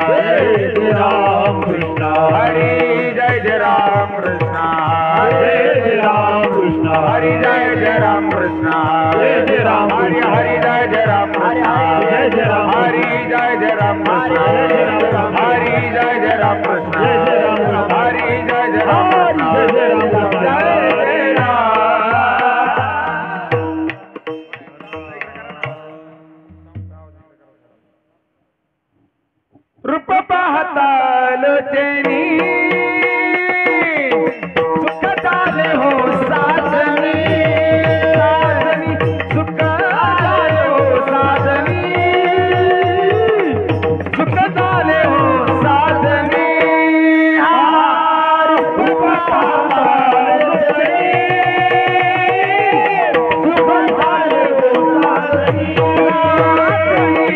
जय राम कृष्ण हरी जय राम कृष्ण जय राम कृष्ण हरी जय राम कृष्ण जय राम हरी हरी जय राम कृष्ण जय राम हरी जय राम कृष्ण हरी जय राम कृष्ण हरी जय राम कृष्ण जय राम रूप पाहता लोचनी सुख झाले हो साधनी साधनी सुख झाले हो साधनी सुख झाले हो साधनी रूप पाहता लोचनी सुख झाले हो साधनी साधनी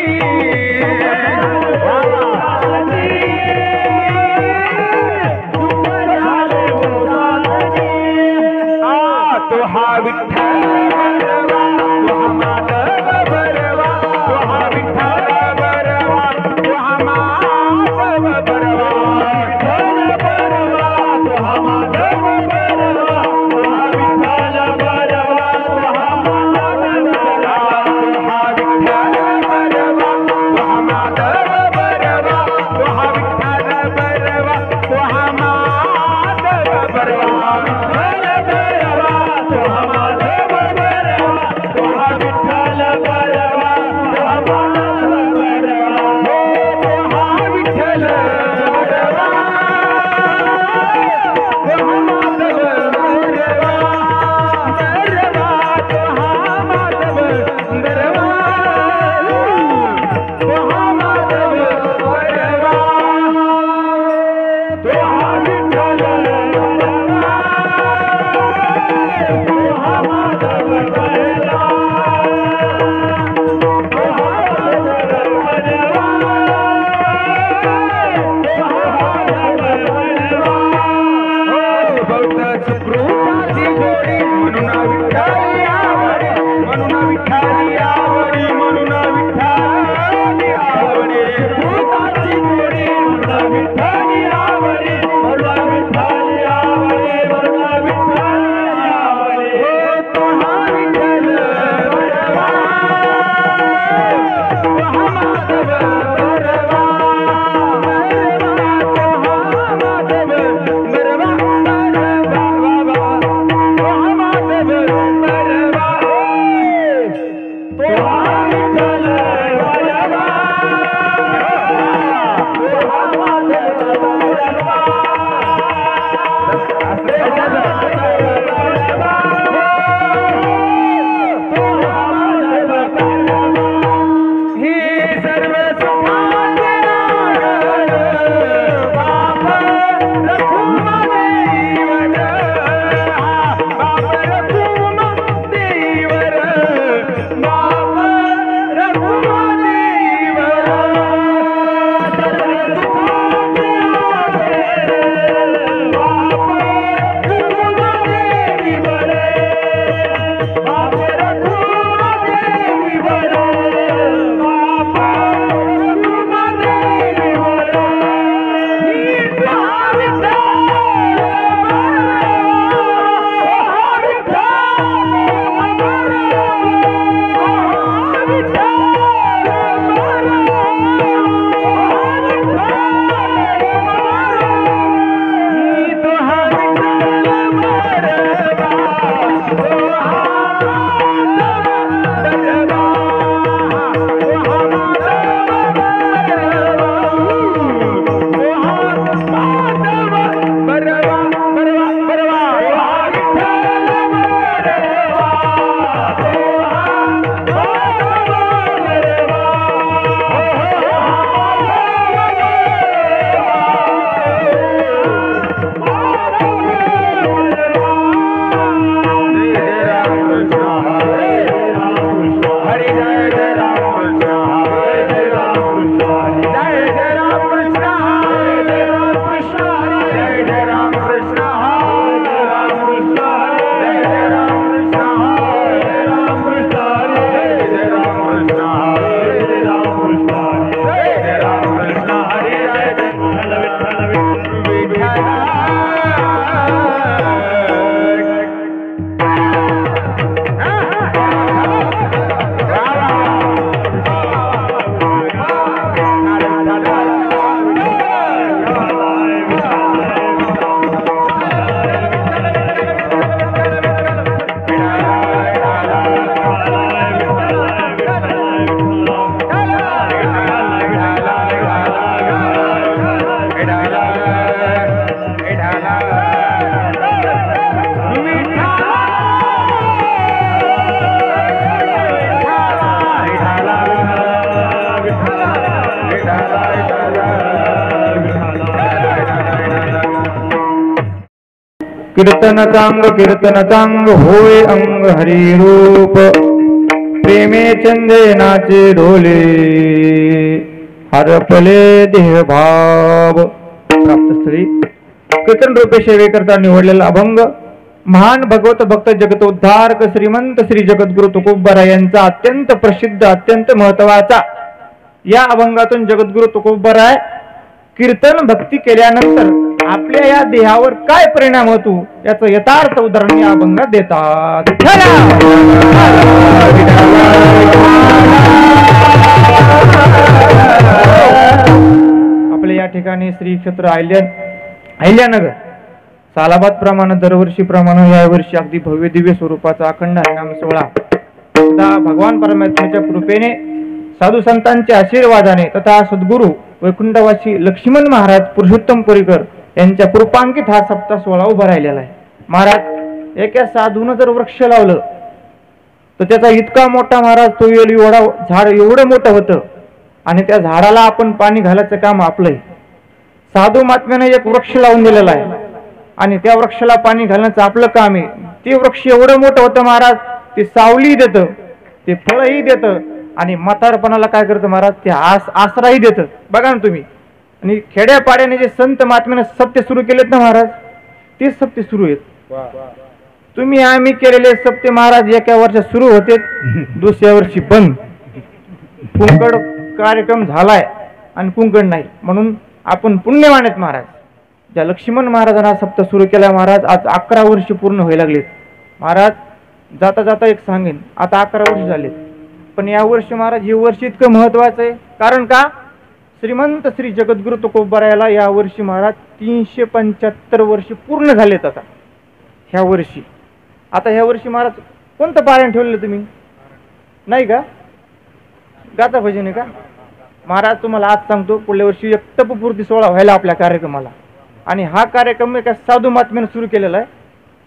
कीर्तन चांग होय अंग हरी रूप प्रेमे चंदे नाचे ढोले हरपले देह भाव. प्राप्तस्थळी कीर्तन रूपे सेवेकरता निवडलेला अभंग महान भगवत भक्त जगतोद्धारक श्रीमंत श्री जगद्गुरु तुकोबरा यांचा अत्यंत प्रसिद्ध अत्यंत महत्वाचा या अभंगातून जगद्गुरु तुकोबराय कीर्तन भक्ती केल्यानंतर आपल्या या देहावर काय परिणाम होतो याचं यथार्थ उदाहरण या अभंगात देतात. आपल्या या ठिकाणी श्री क्षेत्र अहिल्यानगर सालाबाद प्रमाणे दरवर्षी प्रमाणे या वर्षी अगदी भव्य दिव्य स्वरूपाचा अखंड हरिनाम सोहळा भगवान परमात्म्याच्या कृपेने साधू संतांच्या आशीर्वादाने तथा सद्गुरु वैकुंठवासी लक्ष्मण महाराज पुरुषोत्तम परिकर यांच्या कृपांकित हा सप्ताह सोहळा उभा राहिलेला आहे. महाराज एका साधून जर वृक्ष लावलं तर त्याचा इतका मोठा महाराज तो एवढा झाड एवढं मोठं होतं आणि त्या झाडाला आपण पाणी घालायचं काम आपलंय. साधू महात्म्याने एक वृक्ष लावून दिलेला आहे आणि त्या वृक्षाला पाणी घालण्याचं आपलं काम आहे. ते वृक्ष एवढं मोठं होतं महाराज ते सावली देतं ते फळही देतं आणि म्हातारपणाला काय करतं महाराज ते आसराही देतं. बघा ना तुम्ही. आणि खेड्यापाड्याने जे संत महात्म्याने सप्ते सुरू केलेत ना महाराज तेच सप्ते सुरू आहेत. तुम्ही आम्ही केलेले सप्ते महाराज एका वर्षात सुरू होते दुसऱ्या वर्षी बंद. कुंकड कार्यक्रम झालाय आणि कुंकड नाही म्हणून आपण पुण्यवान आहेत महाराज. ज्या लक्ष्मण महाराजांना सप्ताह सुरू केला महाराज आज 11 वर्ष पूर्ण व्हायला लागलेत. महाराज जाता जाता एक सांगेन आता 11 वर्ष झालेत पण या वर्षी महाराज हे वर्ष इतकं महत्वाचं आहे कारण का श्रीमंत श्री जगद्गुरु तुकोबरायाला या वर्षी महाराज 375 वर्ष पूर्ण झालेत आता ह्या वर्षी. आता ह्या वर्षी महाराज कोणतं पारायण ठेवलेलं तुम्ही नाही का गाता भजन आहे का महाराज. तुम्हाला आज सांगतो पुढल्या वर्षी एक तपपूर्ती सोहळा व्हायला आपल्या कार्यक्रमाला आणि हा कार्यक्रम एका साधू महात्म्याने सुरू केलेला आहे.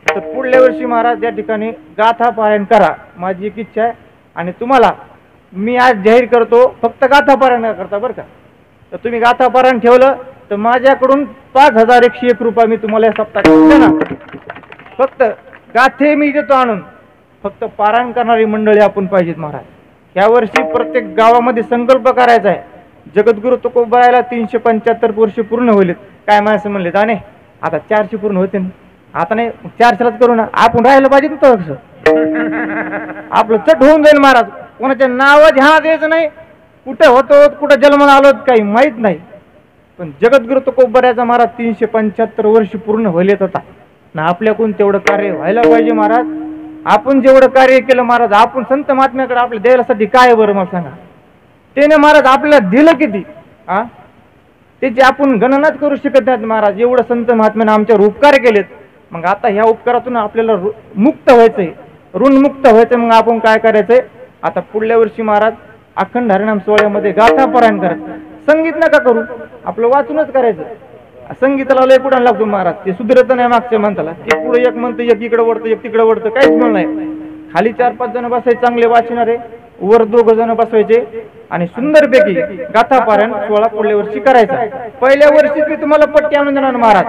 तर पुढल्या वर्षी महाराज या ठिकाणी गाथा पारायण करा माझी एक इच्छा आहे. आणि तुम्हाला मी आज जाहीर करतो फक्त गाथा पारायण करता बरं का. तर तुम्ही गाथा पारायण ठेवलं तर माझ्याकडून 5101 रुपये मी तुम्हाला या सप्ताहात ना फक्त गाथे मी देतो आणून. फक्त पारायण करणारी मंडळी आपण पाहिजेत महाराज. यावर्षी प्रत्येक गावामध्ये संकल्प करायचा आहे. जगद्गुरु तुकोबरायाला 375 वर्ष पूर्ण होईल. काय माणसं म्हणले जाणे आता 400 पूर्ण होते आता नाही 400लाच करू ना आपण राहायला पाहिजे ना तसं. आपलं चट होऊन जाईल महाराज. कोणाच्या नाव ध्यानात द्यायचं नाही कुठे होतो कुठं जन्माला आलो काही माहीत नाही. पण जगद्गुरु तुकोबरायाचा महाराज 375 वर्ष पूर्ण व्हायलेत आता ना आपल्याकडून तेवढं कार्य व्हायला पाहिजे महाराज. आपण जेवढं कार्य केलं महाराज आपण संत महात्म्याकडे आपल्या द्यायसाठी काय बरं मला सांगा. त्याने महाराज आपल्याला दिलं किती त्याची आपण गणनाच करू शकत नाहीत महाराज. एवढं संत महात्म्याने आमच्यावर उपकार केलेत. मग आता ह्या उपकारातून आपल्याला मुक्त व्हायचंय ऋण मुक्त व्हायचंय. मग आपण काय करायचंय आता पुढल्या वर्षी महाराज अखंड हरिनाम सोहळ्यामध्ये गाथा पारायण करायचं. संगीत नका करू आपलं वाचूनच करायचं. संगीताला लय कुठं लागतो महाराज ते सुधरत नाही मागच्या म्हणताला ते पुढे एक म्हणतं एक इकडे वळतं एक तिकडे वळतं काहीच मिळणार नाही. खाली 4-5 जण बसायचे चांगले वाचणारे वर 2 जण बसवायचे आणि सुंदरपैकी गाथा पारायण सोहळा पुढल्या वर्षी करायचा. पहिल्या वर्षी मी तुम्हाला पट्टी आणून देणार महाराज.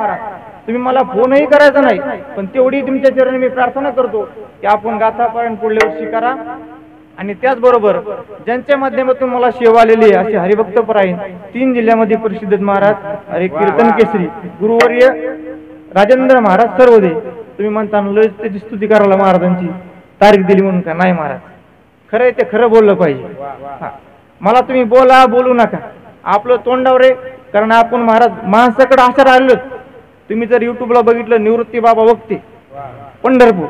तुम्ही मला फोनही करायचा नाही पण तेवढी तुमच्या चरणी मी प्रार्थना करतो की आपण गाथा पारायण पुढल्या वर्षी करा. आणि त्याचबरोबर ज्यांच्या माध्यमातून मला सेवा आलेली आहे असे हरिभक्त परायण 3 जिल्ह्यामध्ये प्रसिद्ध महाराज हरे कीर्तन केसरी गुरुवर्य राजेंद्र महाराज सर्वदे. तुम्ही म्हणता लय त्याची स्तुती करायला महाराजांची तारीख दिली म्हणून का नाही महाराज खरं आहे ते खरं बोललं पाहिजे. मला तुम्ही बोलू नका आपलं तोंडावर आहे कारण आपण महाराज माणसाकडे असं राहिलो. तुम्ही जर युट्यूबला बघितलं निवृत्ती बाबा वक्ते पंढरपूर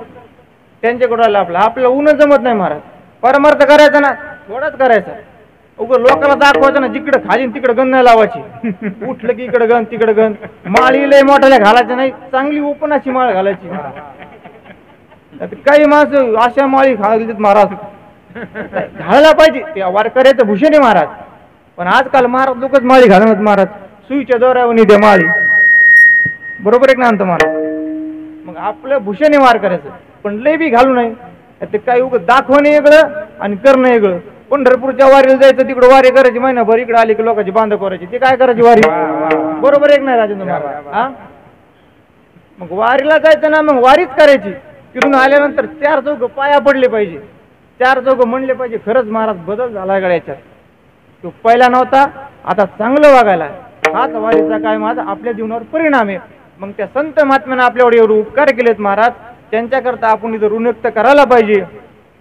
त्यांच्याकडे राहिलं आपल्याला ऊन जमत नाही महाराज. परमार्थ करायचा ना थोडाच करायचा उगं लोकांना दाखवायचं ना जिकडं खाली तिकडं गण नाही लावायची. उठलं की इकडं गण तिकडं गण माळी लय मोठ्याला घालायचं नाही चांगली उपनाची माळ घालायची. काही माणसं अशा माळी घालतात महाराज घालायला पाहिजे ते वारकऱ्याचं भूषण आहे महाराज. पण आजकाल महाराज लोकच माळी घालणार महाराज सुईच्या दोऱ्यावर द्या माळी बरोबर एक ना महाराज. मग आपलं भूषण आहे वारकऱ्याचं पण लय बी घालू नये. ते काही उगं दाखवणं वेगळं आणि करणं वेगळं पंढरपूरच्या वारीला जायचं, तिकडे वारी करायची महिनाभर, इकडे आली की लोकांची बांध करायची, ती काय करायची वारी? बरोबर एक नाही राजेंद्र महाराज? हा, मग वारीला जायचं ना, मग वारीच करायची. तिथून आल्यानंतर 4 चौघ पाया पडले पाहिजे, 4 चौघ म्हणले पाहिजे खरंच महाराज बदल झाला का याच्यात. तो पहिला नव्हता, आता चांगलं वागायला. हाच वारीचा काय माझा आपल्या जीवनावर परिणाम आहे. मग त्या संत महात्म्यानं आपल्यावर एवढे उपकार केलेत महाराज, त्यांच्याकरता आपण इथं ऋण व्यक्त करायला पाहिजे.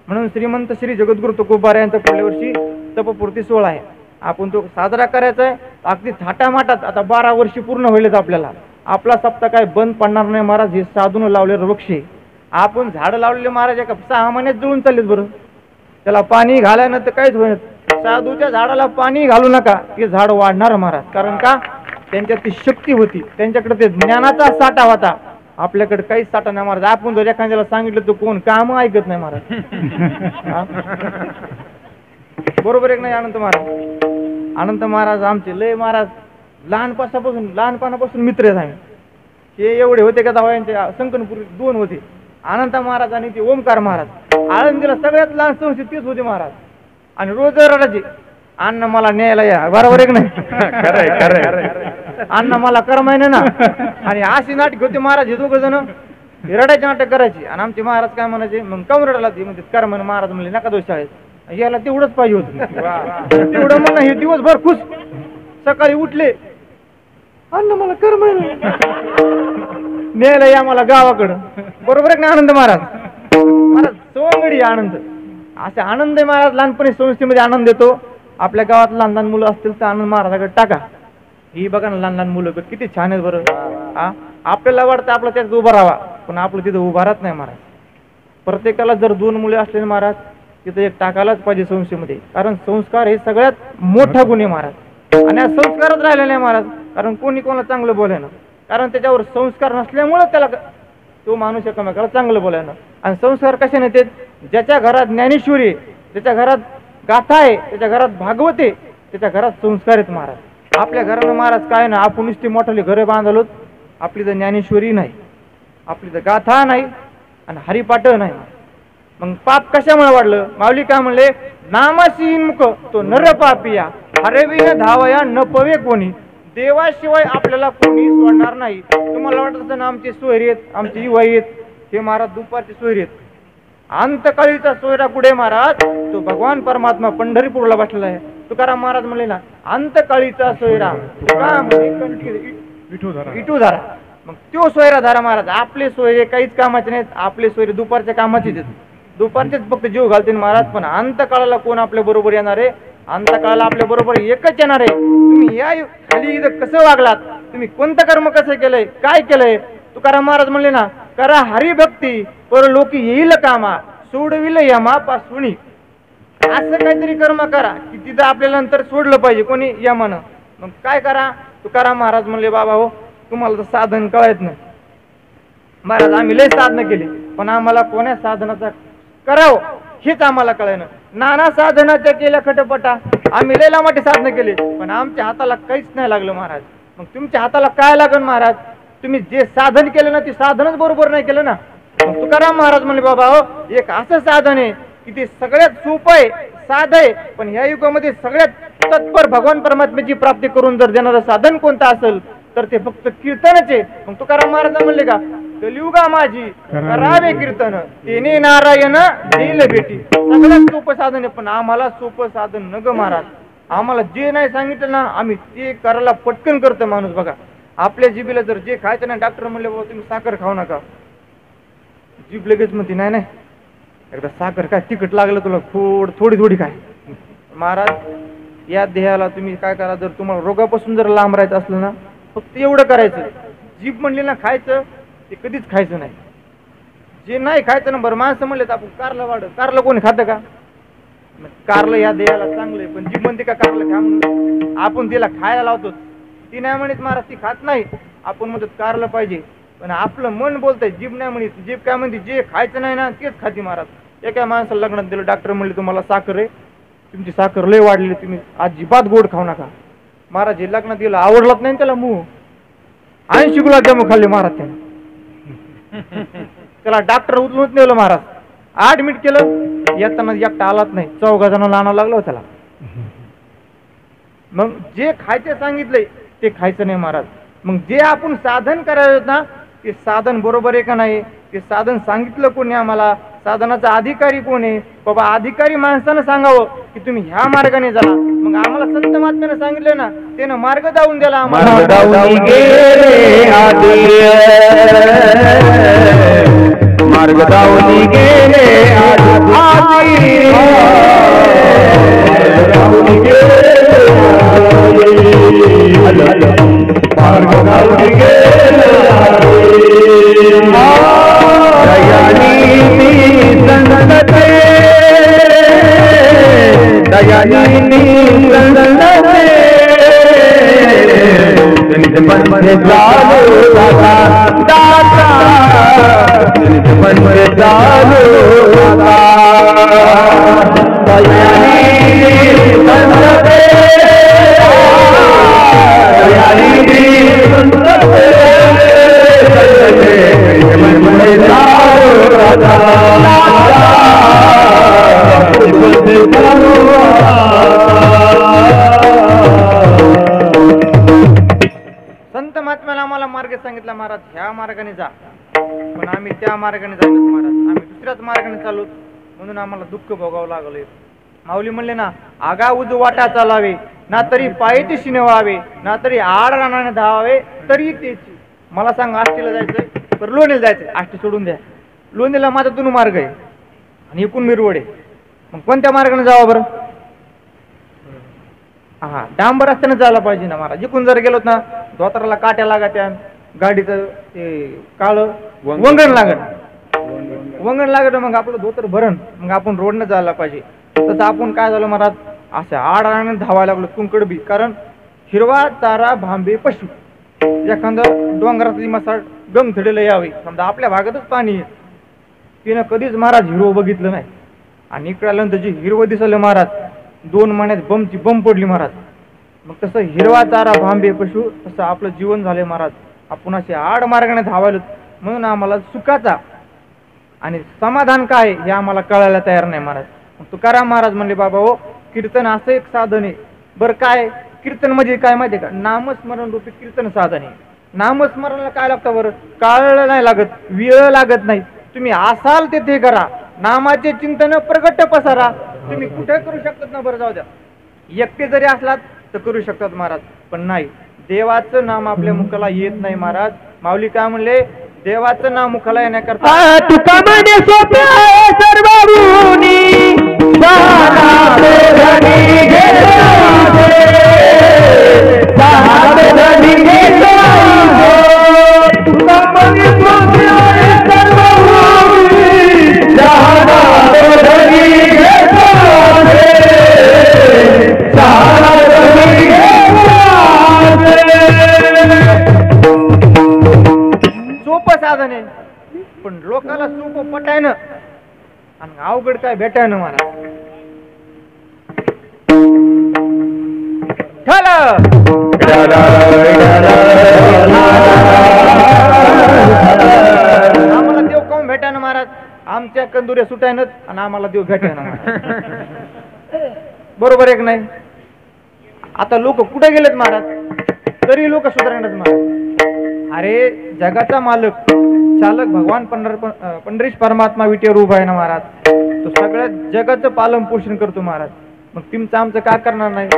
म्हणून श्रीमंत श्री जगद्गुरु तुकोबारा यांचा पुढल्या वर्षी तपपूर्ती सोहळा आहे, आपण तो साजरा करायचा आहे अगदी थाटामाटात. आता 12 वर्षी पूर्ण होईलच आपल्याला. आपला सप्ताह काय बंद पडणार नाही महाराज. हे साधून लावलेलं वृक्ष आहे. आपण झाडं लावलेले महाराज एका 6 महिन्यात जुळून चाललेत बरं. त्याला पाणी घालायनं तर काहीच होईल. साधूच्या झाडाला पाणी घालू नका, ते झाड वाढणार महाराज. कारण का? त्यांच्यात ती शक्ती होती, त्यांच्याकडे ते ज्ञानाचा साठा होता. आपल्याकडे काहीच साठा नाही महाराज. आपण जर एखाद्याला सांगितलं तर कोण काम ऐकत नाही महाराज. बरोबर एक नाही अनंत महाराज? अनंत महाराज आमचे लय महाराज लहानपणापासून मित्र आहेत आम्ही. हे एवढे होते का तेव्हा यांच्या संकनपूर 2 होते, अनंत महाराज आणि ते ओमकार महाराज. आळंदीला सगळ्यात लहान संस्थेत तेच होते महाराज. आणि रोज रडायचे, अण्णा मला न्यायला या. बरोबर एक नाही? अण्णा मला करमायने ना. आणि अशी नाटक होते महाराज. हे 2 जण रडायचे नाटक करायचे. आणि आमचे महाराज काय म्हणायचे, मग कम रडायला ते म्हणते करमाने. महाराज म्हणले नका दोष शाळेत, याला तेवढंच पाहिजे होतं. तेवढं म्हणणं हे दिवसभर खुश. सकाळी उठले, अण्णा मला करमायने न्यायला या मला गावाकडं. बरोबर आहे ना आनंद महाराज? महाराज सोंगडी आनंद. असे आनंद महाराज लहानपणी संस्थेमध्ये आनंद देतो. आपल्या गावात लहान लहान मुलं असतील तर आनंद महाराजाकडे टाका. ही बघा ना लहान लहान मुलं किती छान आहेत बरं. हा, आपल्याला वाटतं आपलं त्यात उभं राहावा, पण आपलं तिथं उभा राहत नाही महाराज. प्रत्येकाला जर 2 मुले असले महाराज, तिथं एक टाकायलाच पाहिजे संस्थेमध्ये. कारण संस्कार हे सगळ्यात मोठा गुण आहे महाराज. आणि हा संस्कारच राहिला नाही महाराज. कारण कोणी कोणाला चांगलं बोलायनं, कारण त्याच्यावर संस्कार नसल्यामुळं त्याला तो माणूस एकमेकाला चांगलं बोलायनं. आणि संस्कार कशाने येते? ज्याच्या घरात ज्ञानेश्वरी आहे, त्याच्या घरात गाथा आहे, त्याच्या घरात भागवत आहे, त्याच्या घरात संस्कार आहेत महाराज. आपल्या घरानं महाराज काय ना, आपण नुसती मोठाली घरं बांधलोत, आपली तर ज्ञानेश्वरी नाही, आपली तर गाथा नाही, आणि हरिपाठ नाही. मग पाप कशामुळे वाढलं? माऊली काय म्हणले, नामाशी मुख तो नर पापिया हरविन धावया न पवे कोणी. देवाशिवाय आपल्याला कोणी सोडणार नाही. तुम्हाला वाटत असं ना आमचे सोयरे आहेत, आमचे युवाई आहेत, हे महाराज दुपारचे सोयरे आहेत. अंतकाळीचा सोयरा कुठे महाराज? तो भगवान परमात्मा पंढरीपूरला बसलेला आहे. तुकाराम महाराज म्हणले ना, अंतकाळीचा सोयरा विठूधारा. मग तो सोयरा धारा महाराज. आपले सोयरे काहीच कामाचे नाहीत. आपले सोयरे दुपारच्या कामाचेच आहेत. दुपारचेच फक्त जीव घालतील महाराज. पण अंतकाळाला कोण आपल्या बरोबर येणार आहे? अंतकाळाला आपल्या बरोबर एकच येणार आहे. तुम्ही या खाली इथं कसं वागलात, तुम्ही कोणतं कर्म कसं केलंय, काय केलंय? तुकाराम महाराज म्हणले ना, करा हरिभक्ती परलोकी येईल कामा सोडविल यमापासून. असं काहीतरी कर्म करा की तिथं आपल्याला नंतर सोडलं पाहिजे कोणी यमानं. मग काय करा? तुकाराम महाराज म्हणले, बाबा हो तुम्हाला तर साधन कळत नाही महाराज. आम्ही लय साधनं केली, पण आम्हाला कोण्या साधनाचा करावं हेच आम्हाला कळेना. नाना साधनाच्या केल्या खटपटा, आम्ही लय लांबाटी साधनं केली, पण आमच्या हाताला काहीच नाही लागलं महाराज. मग तुमच्या हाताला काय लागल महाराज? तुम्ही जे साधन केलं ना, ते साधनच बरोबर नाही केलं ना. मग तुकाराम महाराज म्हणले, बाबा हो एक असं साधन आहे की ते सगळ्यात सोपं आहे, साधं आहे, पण ह्या युगामध्ये सगळ्यात तत्पर भगवान परमात्म्याची प्राप्ती करून जर देणारं साधन कोणतं असेल तर ते फक्त कीर्तनच आहे. मग तुकाराम महाराज म्हणले का, कलियुगा माझी करावे कीर्तन तेने नारायण देईल भेटी. सगळ्यात सोपं साधन आहे, पण आम्हाला सोपं साधन न ग महाराज. आम्हाला जे नाही सांगितलं ना, आम्ही ते करायला पटकन करतो माणूस. बघा आपल्या जिभेला जर जे खायचं नाही, डॉक्टर म्हणले बाबा तुम्ही साखर खाऊ नका, जीभ लगेच म्हणते नाही नाही एकदा साखर काय तिखट लागलं तुला थोडी थोडी काय. महाराज या देहाला तुम्ही काय करा, जर तुम्हाला रोगापासून जर लांब राहायचं असलं ना, फक्त एवढं करायचं. जीभ म्हणली ना खायचं, ते कधीच खायचं नाही. जे नाही खायचं ना, बरं माणसं म्हणले आपण कारलं वाढ, कारलं कोणी खातं का? कारलं या देहाला चांगलं आहे, पण जीभ म्हणते का कारलं खा म्हणून? आपण तिला खायला लावतो, ती नाही म्हणत महाराज, ती खात नाही. आपण म्हणतो कारलं पाहिजे, पण आपलं मन बोलतंय, जीभ नाही म्हणत. जीभ काय म्हणते, जे खायचं नाही ना तेच खाती महाराज. एका माणसाला लग्नात दिलं, डॉक्टर म्हणले तुम्हाला साखर आहे, तुमची साखर लय वाढलेली, तुम्ही अजिबात गोड खाऊ नका. महाराज हे लग्नात गेलं, आवडलाच नाही त्याला मूळ 80 गुलाबजामू खाल्ले महाराज त्याने. त्याला डॉक्टर उचलून नेलं महाराज, ऍडमिट केलं. येताना एकटा आलाच नाही, 4 जणांना आणावं लागलं त्याला. मग जे खायचे सांगितलंय ते खायचं नाही महाराज. मग जे आपण साधन करायचं ना ते साधन बरोबर आहे का नाही, ते साधन सांगितलं कोणी आम्हाला, साधनाचा अधिकारी कोण आहे बाबा, अधिकारी माणसानं सांगावं की तुम्ही ह्या मार्गाने जा. मग आम्हाला संत महात्म्यानं सांगितलं ना, त्यानं मार्ग दावून दिला आम्हाला. मार्ग दावून गेले आधी, मार्ग दावून गेले आधी, दावून गेले मार्ग दावून गेले दयानी संगते, दयानी संगते मन में चालो दाता, दाता मन में चालो दाता, दयानी संगते, दयानी संगते मन में चालो दाता, संत महात्म्याला आम्हाला मार्ग सांगितला महाराज, ह्या मार्गाने जा. पण आम्ही त्या मार्गाने जायचं महाराज, आम्ही दुसऱ्याच मार्गाने चालू, म्हणून आम्हाला दुःख भोगावं लागले. माऊली म्हणले ना, आगा उज वाटा चालावे ना तरी पायीची शिनवावे, ना तरी आड रानाने धावावे तरी तेची. मला सांग, आष्टीला जायचंय तर लोणीला जायचंय, आष्टी सोडून द्या. लोणीला माझा 2 मार्ग आहे आणि एकूण मिरवड आहे. मग कोणत्या मार्गाने जावं बरं? हा, डांबर रस्त्याने जायला पाहिजे ना महाराज. जिकून जर गेलोत ना, धोतराला काट्या लागत्या, गाडीचं ते काळ वंगण लागत, मग आपलं धोतर भरण, मग आपण रोडनं जायला पाहिजे. तसं आपण काय झालं महाराज, अशा आडाने धावायला लागलो कुंकडबी. कारण हिरवा चारा भांबे पशु, एखादं डोंगरातली मसाळ गमथडीला यावी, समजा आपल्या भागातच पाणी आहे, तिनं कधीच महाराज हिरवं बघितलं नाही. आणि इकडे आल्यानंतर जी हिरवं दिसलं महाराज, 2 महिन्यात बमची बम पडली महाराज. मग तसं हिरवा चारा भांबे पशु, तसं आपलं जीवन झालंय महाराज. आपण असे आड मार्गाने धावायलो, म्हणून आम्हाला सुखाचा आणि समाधान काय हे आम्हाला कळायला तयार नाही महाराज. मग तुकाराम महाराज म्हणले, बाबा हो, कीर्तन असं एक साधन आहे. बरं काय कीर्तन म्हणजे काय माहिती आहे का? नामस्मरण रूपी कीर्तन साधन आहे. नामस्मरणाला काय लागतं बरं? काळ नाही लागत, वेळ लागत नाही. तुम्ही असाल तेथे करा, नामाचे चिंतन प्रगट पसारा. तुम्ही कुठे करू शकतात ना, बरं जाऊ द्या, एकटे जरी असलात तर करू शकतात महाराज. पण नाही, देवाचं नाम आपल्या मुखाला येत नाही महाराज. माऊली काय म्हणले, देवाचं नाम मुखाला येण्याकरता तुका म्हणे सोपे सर्व गुणी, सोपं साधन आहे, पण लोकाला सोपं पटायनं आणि अवघड काय भेटायनं मला. आम्हाला देव कोण भेटायनं महाराज? आमच्या कंदुऱ्या सुटायनं आणि आम्हाला देव भेटायनं महाराज. बरोबर आहे की नाही? आता लोक कुठे गेलेत महाराज? तरी लोक सुधारणारच महाराज. अरे जगाचा मालक चालक भगवान पंढरीश परमात्मा विटेवर उभा आहे ना महाराज. तो सगळ्या जगाचं पालन पोषण करतो महाराज. मग तुमचं आमचं का करणार नाही?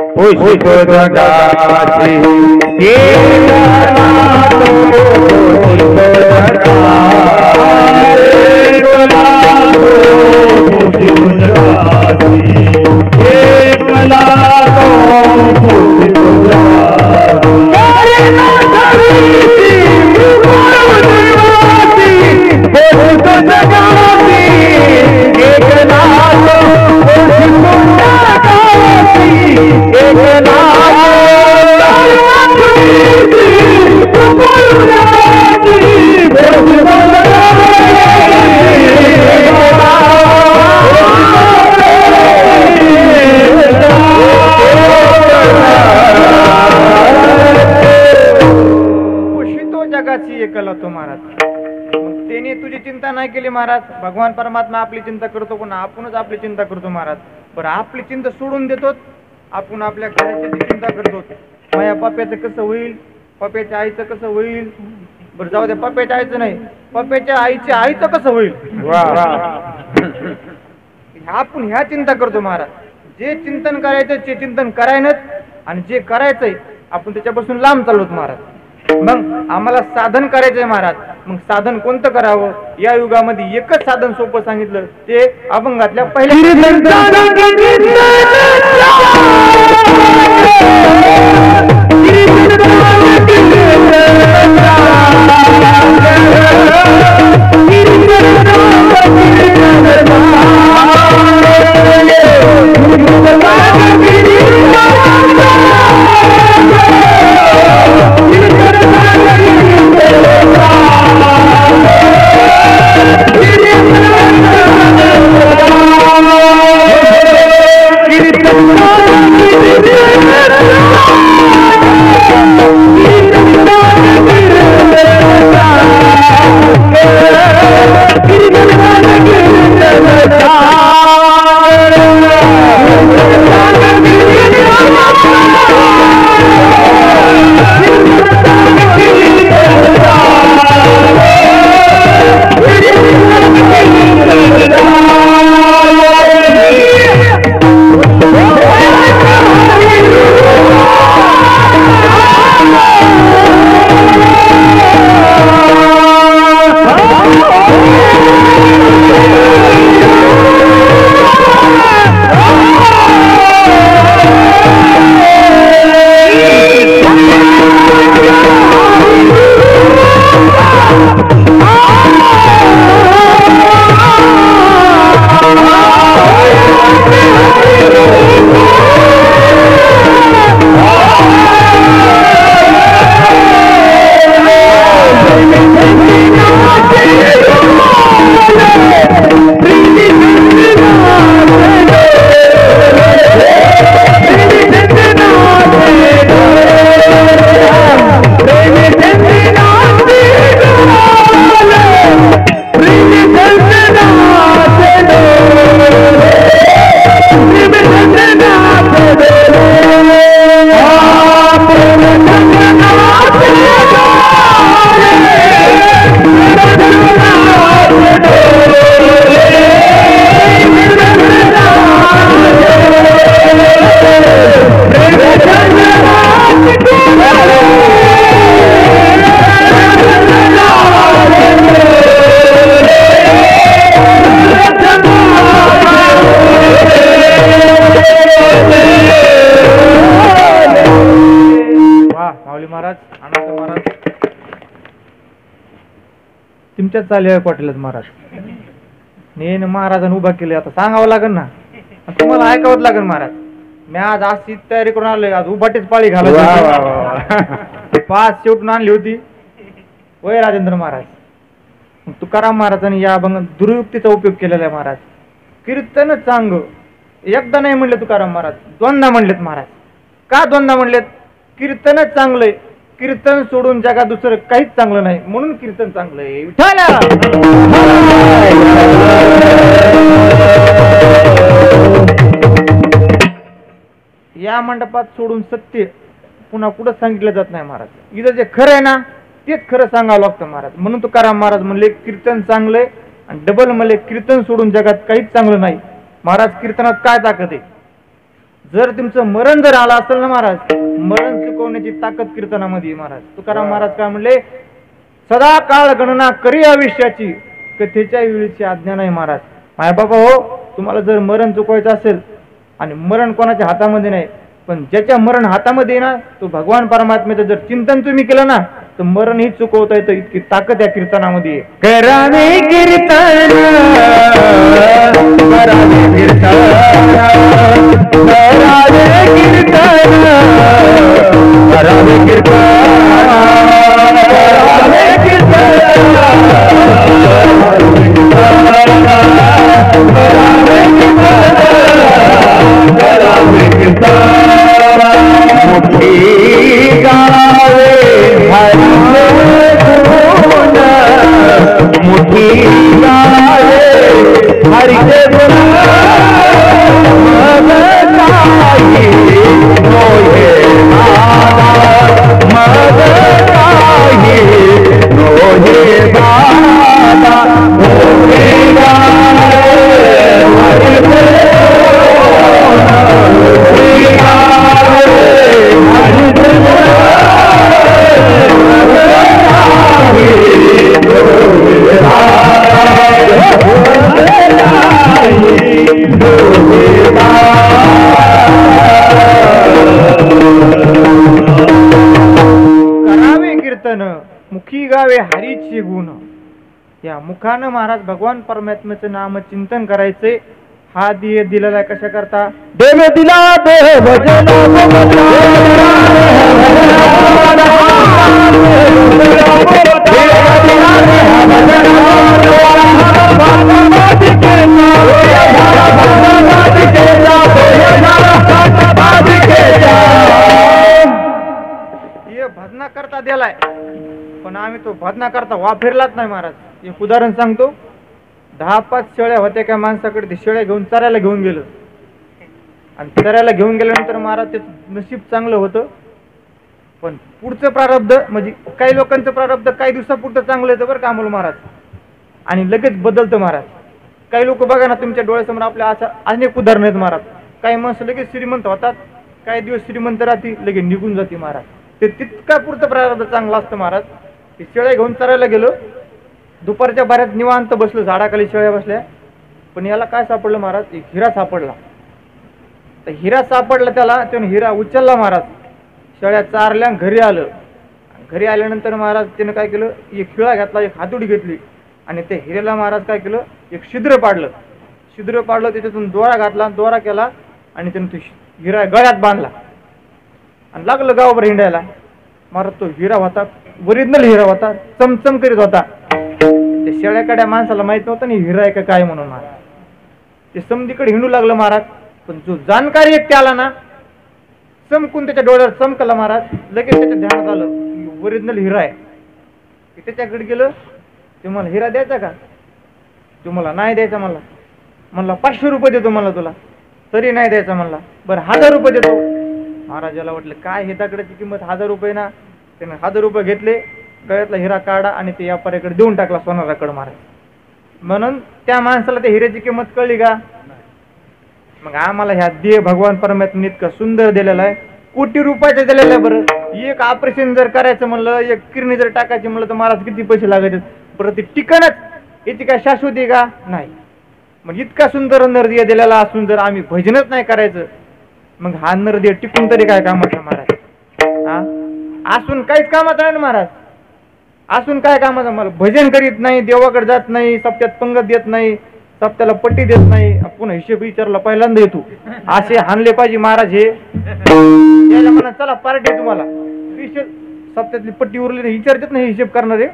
चिंता नाही केली महाराज, भगवान परमात्मा आपली चिंता करतो पण आपणच आपली चिंता करतो महाराज. बरं आपली चिंता सोडून देतो, आपण आपल्या घराची चिंता करतो. माझ्या पप्प्याचं कसं होईल, पप्प्याच्या आईचं कसं होईल. बरं जाऊ द्या, पप्प्याच्या आईचं नाही, पप्प्याच्या आईचं कसं होईल. आपण ह्या चिंता करतो महाराज. जे चिंतन करायचं ते चिंतन करायनच, आणि जे करायचंय आपण त्याच्यापासून लांब चाललोत महाराज. मग आम्हाला साधन करायचंय महाराज. मग साधन कोणतं करावं, या युगामध्ये एकच साधन सोपं सांगितलं, ते अभंगातल्या पहिल्या तुमच्याच चालू पाटीलच महाराज. नेन महाराजांनी उभा केले, आता सांगावं लागेल ना, तुम्हाला ऐकावंच लागेल महाराज. मी आज अशी तयारी करून आलोय, आज उभाटीच पाळी घालायची. पाच शेवटून आणली होती वय राजेंद्र महाराज. तुकाराम महाराजांनी या अभंग दुर्युक्तीचा उपयोग केलेला आहे महाराज. कीर्तन चांग एकदा नाही म्हणले तुकाराम महाराज, दोनदा म्हणलेत महाराज. का दोनदा म्हणलेत? कीर्तनच चांगलंय, कीर्तन सोडून जगात दुसरं काहीच चांगलं नाही, म्हणून कीर्तन चांगलंय. या मंडपात सोडून सत्य पुन्हा कुठं सांगितलं जात नाही महाराज. इथं जे खरं आहे ना तेच खरं सांगावं लागतं महाराज. म्हणून तुकाराम महाराज म्हणले कीर्तन चांगलंय, आणि डबल म्हणले कीर्तन सोडून जगात काहीच चांगलं नाही. महाराज कीर्तनात काय ताकद आहे? जर तुमचं मरण जर आलं असेल ना महाराज, मरण चुकवण्याची ताकद कीर्तनामध्ये महाराज. तुकाराम महाराज काय म्हणले, सदा काळ गणना करी आयुष्याची, कथेच्या वेळीची आज्ञा नाही महाराज. माय बाबा हो, तुम्हाला जर मरण चुकवायचं असेल, आणि मरण कोणाच्या हातामध्ये नाही, पण ज्याच्या मरण हातामध्ये ना तो भगवान परमात्म्याचं जर चिंतन तुम्ही केलं ना तर मरण ही चुकवता येतं. इतकी ताकद या कीर्तनामध्ये आहे. करावे कीर्तन, करावे कीर्तन, करावे कीर्तन, करावे कीर्तन, करावे कीर्तन, करावे कीर्तन, मुठी गावे हरि गुण, मुठी गावे हरिचे गुण मग काही नोहे दादा मग काही नोहे दादा मुठी गावे हरिचे मुठी गावे हरिचे करावे कीर्तन मुखी गावे हरीचे गुण. या मुखानं महाराज भगवान परमात्म्याचं नाम चिंतन करायचे. हा देह दिलेला आहे कशा करता? देव दिला देह भजन हे भजना करता दिलाय, पण आम्ही तो भजना करता वापरलाच नाही महाराज. एक उदाहरण सांगतो. 10-5 शेळ्या होत्या का माणसाकडे. ते शेळ्या घेऊन चरायला घेऊन गेलं आणि चरायला घेऊन गेल्यानंतर महाराज त्याचं नशीब चांगलं होतं, पण पुढचं प्रारब्ध म्हणजे काही लोकांचं प्रारब्ध काही दिवसापुरतं चांगलं येतं बरं का अमोल महाराज, आणि लगेच बदलतं महाराज. काही लोक बघा ना तुमच्या डोळ्यासमोर आपल्या अशा अनेक उदाहरणं आहेत महाराज. काही माणसं लगेच श्रीमंत होतात, काही दिवस श्रीमंत राहते, लगेच निघून जाते महाराज. ते तितका पुरतं प्रारब्ध चांगलं असतं महाराज. ते शेळ्या घेऊन चरायला गेलो, दुपारच्या बाऱ्यात निवांत बसलो, झाडाखाली शेळ्या बसल्या, पण याला काय सापडलं महाराज? एक हिरा सापडला. तर हिरा सापडला त्याने हिरा उचलला महाराज. शेळ्या चारल्या, घरी आलं. घरी आल्यानंतर महाराज त्यानं काय केलं? एक खिळा घेतला, एक हातोडी घेतली आणि त्या हिऱ्याला महाराज काय केलं? एक छिद्र पाडलं. त्याच्यातून दोरा घातला, दोरा केला आणि त्यानं तो हिरा गळ्यात बांधला आणि लागलं गावावर हिंडायला. महाराज तो हिरा होता, ओरिजिनल हिरा होता, चमचम करीत होता. त्या शेळ्याकडे माणसाला माहित नव्हतं ना हिरा आहे का काय म्हणून महाराज. ते समधीकडे हिंडू लागलं महाराज. पण जो जाणकार व्यक्ती आला ना, चमकून त्याच्या डोळ्यावर चमकला महाराज. लगेच त्याच्या ध्यानात आलं ओरिजिनल हिरा आहे. त्याच्याकडे गेलं. तुम्हाला हिरा द्यायचा का? तुम्हाला नाही द्यायचा. म्हणला 500 रुपये देतो म्हणला तुला. तरी नाही द्यायचा म्हणला. बरं 1000 रुपये देतो. महाराजाला वाटलं काय हे दगडाची किंमत 1000 रुपये ना. त्याने 1000 रुपये घेतले, गळ्यातला हिरा काढा आणि ते व्यापाऱ्याकडे देऊन टाकला सोनाराकडे महाराज. म्हणून त्या माणसाला त्या हिऱ्याची किंमत कळली का? मग आम्हाला ह्या देह भगवान परमात्म्याने इतका सुंदर दिलेला आहे, कोटी रुपयाचा दिलेला आहे. बरं एक ऑपरेशन जर करायचं म्हणलं, एक किडनी जर टाकायची म्हणलं तर महाराज किती पैसे लागत? बरं ते ठिकाणच याची काय शाश्वती का? नाही. मग इतका सुंदर नरदेह दिलेला असून जर आम्ही भजनच नाही करायचं, मग हा नरदेह टिकून तरी काय कामाचा महाराज? हा असून काहीच कामाचा नाही ना महाराज. असून काय कामाचं? मला भजन करीत नाही, देवाकडे जात नाही, सप्त्यात पंगत देत नाही, सप्त्याला पट्टी देत नाही, पुन्हा हिशेब विचारला पहिल्यांदा येतो. असे हाणले पाहिजे महाराज. हे याला म्हणा चला पार्टी तुम्हाला सप्त्यातली पट्टी उरली नाही विचारतात नाही हिशेब करणारे.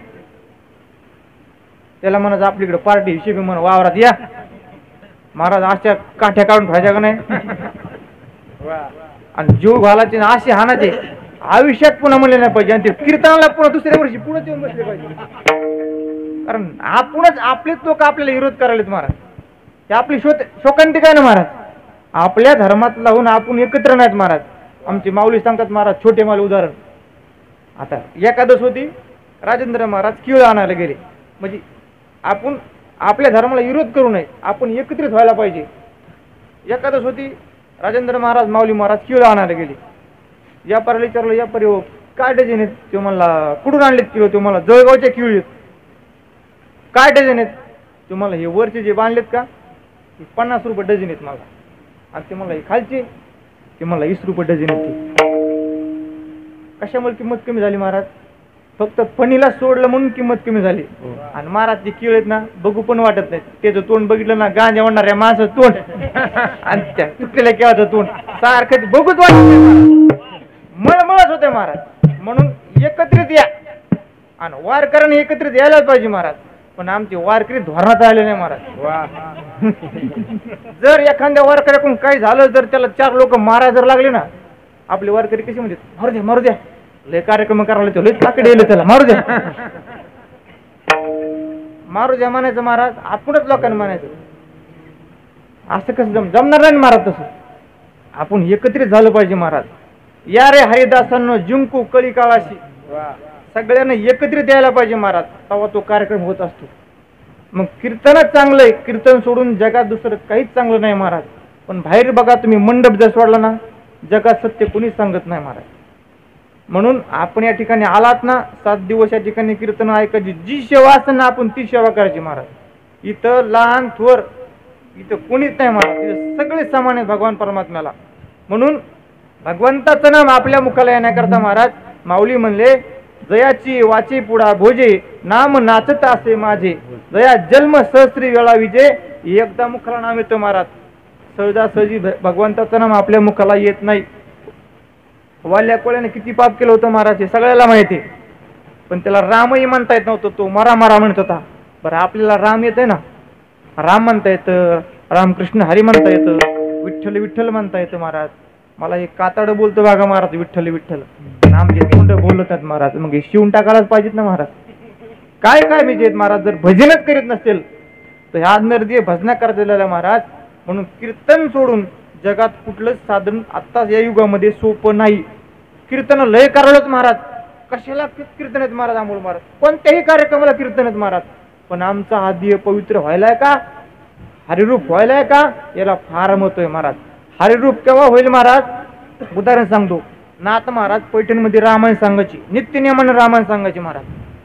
त्याला म्हणायचं आपल्याकडे पार्टी हिशेब म्हणा वावरात या. महाराज अशा काठ्या काढून खायच्या का नाही आणि जीव घालायचे असे हाणाचे. आयुष्यात पुन्हा म्हणले नाही पाहिजे. आणि ते कीर्तनाला पुन्हा दुसऱ्या वर्षी पुन्हा येऊन बसले पाहिजे. कारण आपणच आपलेच लोक आपल्याला विरोध करायलेत महाराज. हे आपली शोकांती काय ना महाराज. आपल्या धर्मात लावून आपण एकत्र नाहीत महाराज. आमची माऊली सांगतात महाराज, छोटे माल उदाहरण. आता एकादश होती, राजेंद्र महाराज किळ आणायला गेले. म्हणजे आपण आपल्या धर्माला विरोध करू नये, आपण एकत्रित व्हायला पाहिजे. एकादश होती, राजेंद्र महाराज माऊली महाराज किळ आणायला गेले. व्यापाऱ्याला विचारलं, व्यापारी हो काय डझन आहेत? ते मला कुठून आणलेत किलो? ते मला जळगावच्या किळ आहेत. काय डझन आहेत? ते मला हे वरचे जे बांधलेत का 50 रुपये डझन आहेत मला. आणि ते मला हे खालचे ते मला 20 रुपये डझन आहेत. कशामुळे किंमत कमी झाली महाराज? फक्त फणीला सोडलं म्हणून किंमत कमी झाली. आणि महाराज ते किळ आहेत ना बघू पण वाटत नाही. त्याचं तोंड बघितलं ना गांजा म्हणणाऱ्या माणसाचं तोंड आणि त्या तुटलेल्या केळाचं तोंड सारखं बघूच वाटत नाही. मळमळच होते महाराज. म्हणून एकत्रित या आणि वारकऱ्यांनी एकत्रित यायलाच पाहिजे महाराज. पण आमचे वारकरी धोरणात आले नाही महाराज. जर एखाद्या वारकऱ्याकडून काही झालं, जर त्याला 4 लोक मारा जर लागले ना, आपले वारकरी कसे म्हणतात, मारू द्या लय कार्यक्रम करायला, तो लय ताकडे येईल त्याला मारू द्या. मारू द्या म्हणायचं महाराज, आपणच लोकांना म्हणायचं. असं कसं जमणार नाही महाराज. तसं आपण एकत्रित झालं पाहिजे महाराज. या रे हरिदासांनो जिंकू कळी काळाशी, सगळ्यांना एकत्रित यायला पाहिजे महाराज, तेव्हा तो कार्यक्रम होत असतो. मग कीर्तनच चांगलं आहे, कीर्तन सोडून जगात दुसरं काहीच चांगलं नाही महाराज. पण बाहेर बघा तुम्ही, मंडप जर सोडला ना, जगात सत्य कोणीच सांगत नाही महाराज. म्हणून आपण या ठिकाणी आलात ना, 7 दिवस या ठिकाणी कीर्तन ऐकायची, जी सेवा असते ना आपण ती सेवा करायची महाराज. इथं लहान थोर इथं कोणीच नाही महाराज, इथं सगळे समान आहेत भगवान परमात्म्याला. म्हणून भगवंताचं नाम आपल्या मुखाला येण्याकरता महाराज माऊली म्हणले, जयाची वाची पुढा भोजे, नाम नाचत असे माझे, जया जन्म सहस्त्री वेळा विजे, एकदा मुखाला नाम येतं महाराज. सहजासहजी भगवंताचं नाम आपल्या मुखाला येत नाही. वाल्या कोळ्याने किती पाप केलं होतं महाराज हे सगळ्याला माहिती, पण त्याला रामही म्हणता येत नव्हतं, तो मरा मरा म्हणत होता. बरं आपल्याला राम येत आहे ना, राम म्हणता येतं, रामकृष्ण हरी म्हणता येतं, विठ्ठल विठ्ठल म्हणता येतं महाराज. मला हे कातड बोलतो बघा महाराज, विठ्ठल विठ्ठल, आमचे तोंड बोलतात महाराज. मग हे शिवून टाकायलाच पाहिजेत ना महाराज. काय काय म्हणजे महाराज, जर भजनच करीत नसतील तर ह्या नरदीय भजना करता महाराज. म्हणून कीर्तन सोडून जगात कुठलंच साधन आता या युगामध्ये सोपं नाही. कीर्तन लय करायलाच महाराज, कशाला कीर्तन आहेत महाराज, आंबोल महाराज कोणत्याही कार्यक्रमाला कीर्तन आहेत महाराज. पण आमचा हा देह पवित्र व्हायलाय का, हरिरूप व्हायलाय का, याला फार महत्व आहे महाराज. हरिरूप केव्हा होईल महाराज, उदाहरण सांगतो. नाथ महाराज पैठणमध्ये रामायण सांगायची, नित्य नियमानं रामायण सांगायचे महाराज.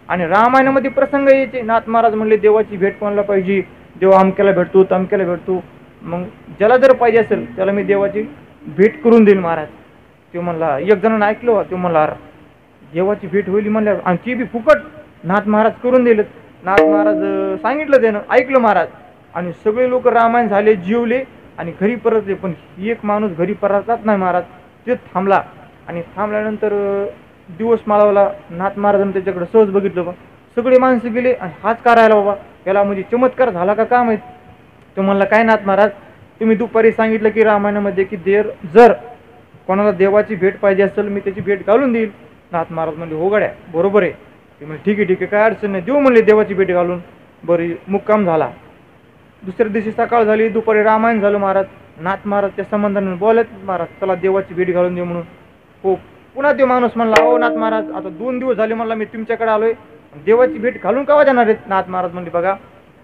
आणि रामायणामध्ये प्रसंग यायचे. नाथ महाराज म्हणले देवाची भेट कोणाला पाहिजे, देव अमक्याला भेटतो तमक्याला भेटतो, मग ज्याला जर पाहिजे असेल त्याला मी देवाची भेट करून देईल महाराज. तो म्हणला, एक जणांना ऐकलो, तो म्हणला देवाची भेट होईल म्हणल्या, आणि ती बी फुकट. नाथ महाराज करून दिलं. नाथ महाराज सांगितलं त्यानं, ऐकलं महाराज. आणि सगळे लोक रामायण झाले, जीवले आणि घरी परतले. पण एक माणूस घरी परततात नाही महाराज, ते थांबला. आणि थांबल्यानंतर दिवस माळवला. नाथ महाराजांनी त्याच्याकडे सहज बघितलं, बा सगळे माणसं गेले आणि हाच करायला बाबा, याला म्हणजे चमत्कार झाला का काय माहित. तो म्हणला, काय नाथ महाराज, तुम्ही दुपारी सांगितलं की रामायणामध्ये की जर कोणाला देवाची भेट पाहिजे असेल मी त्याची भेट घालून देईल. नाथ महाराज म्हणले, हो गड्या बरोबर आहे. ते म्हणजे ठीक आहे ठीक आहे, काय अडचण नाही, देऊ म्हणले देवाची भेट घालून. बरी मुक्काम झाला. दुसऱ्या दिवशी सकाळ झाली, दुपारी रामायण झालं महाराज. नाथ महाराज त्या संबंधाने बोलत, महाराज चला देवाची भेट घालून देऊ म्हणून. हो, पुन्हा तो माणूस म्हणला, हो नाथ महाराज, आता 2 दिवस झाले म्हणला मी तुमच्याकडे आलोय, देवाची भेट घालून केव्हा जाणार आहेत. नाथ महाराज म्हणले, बघा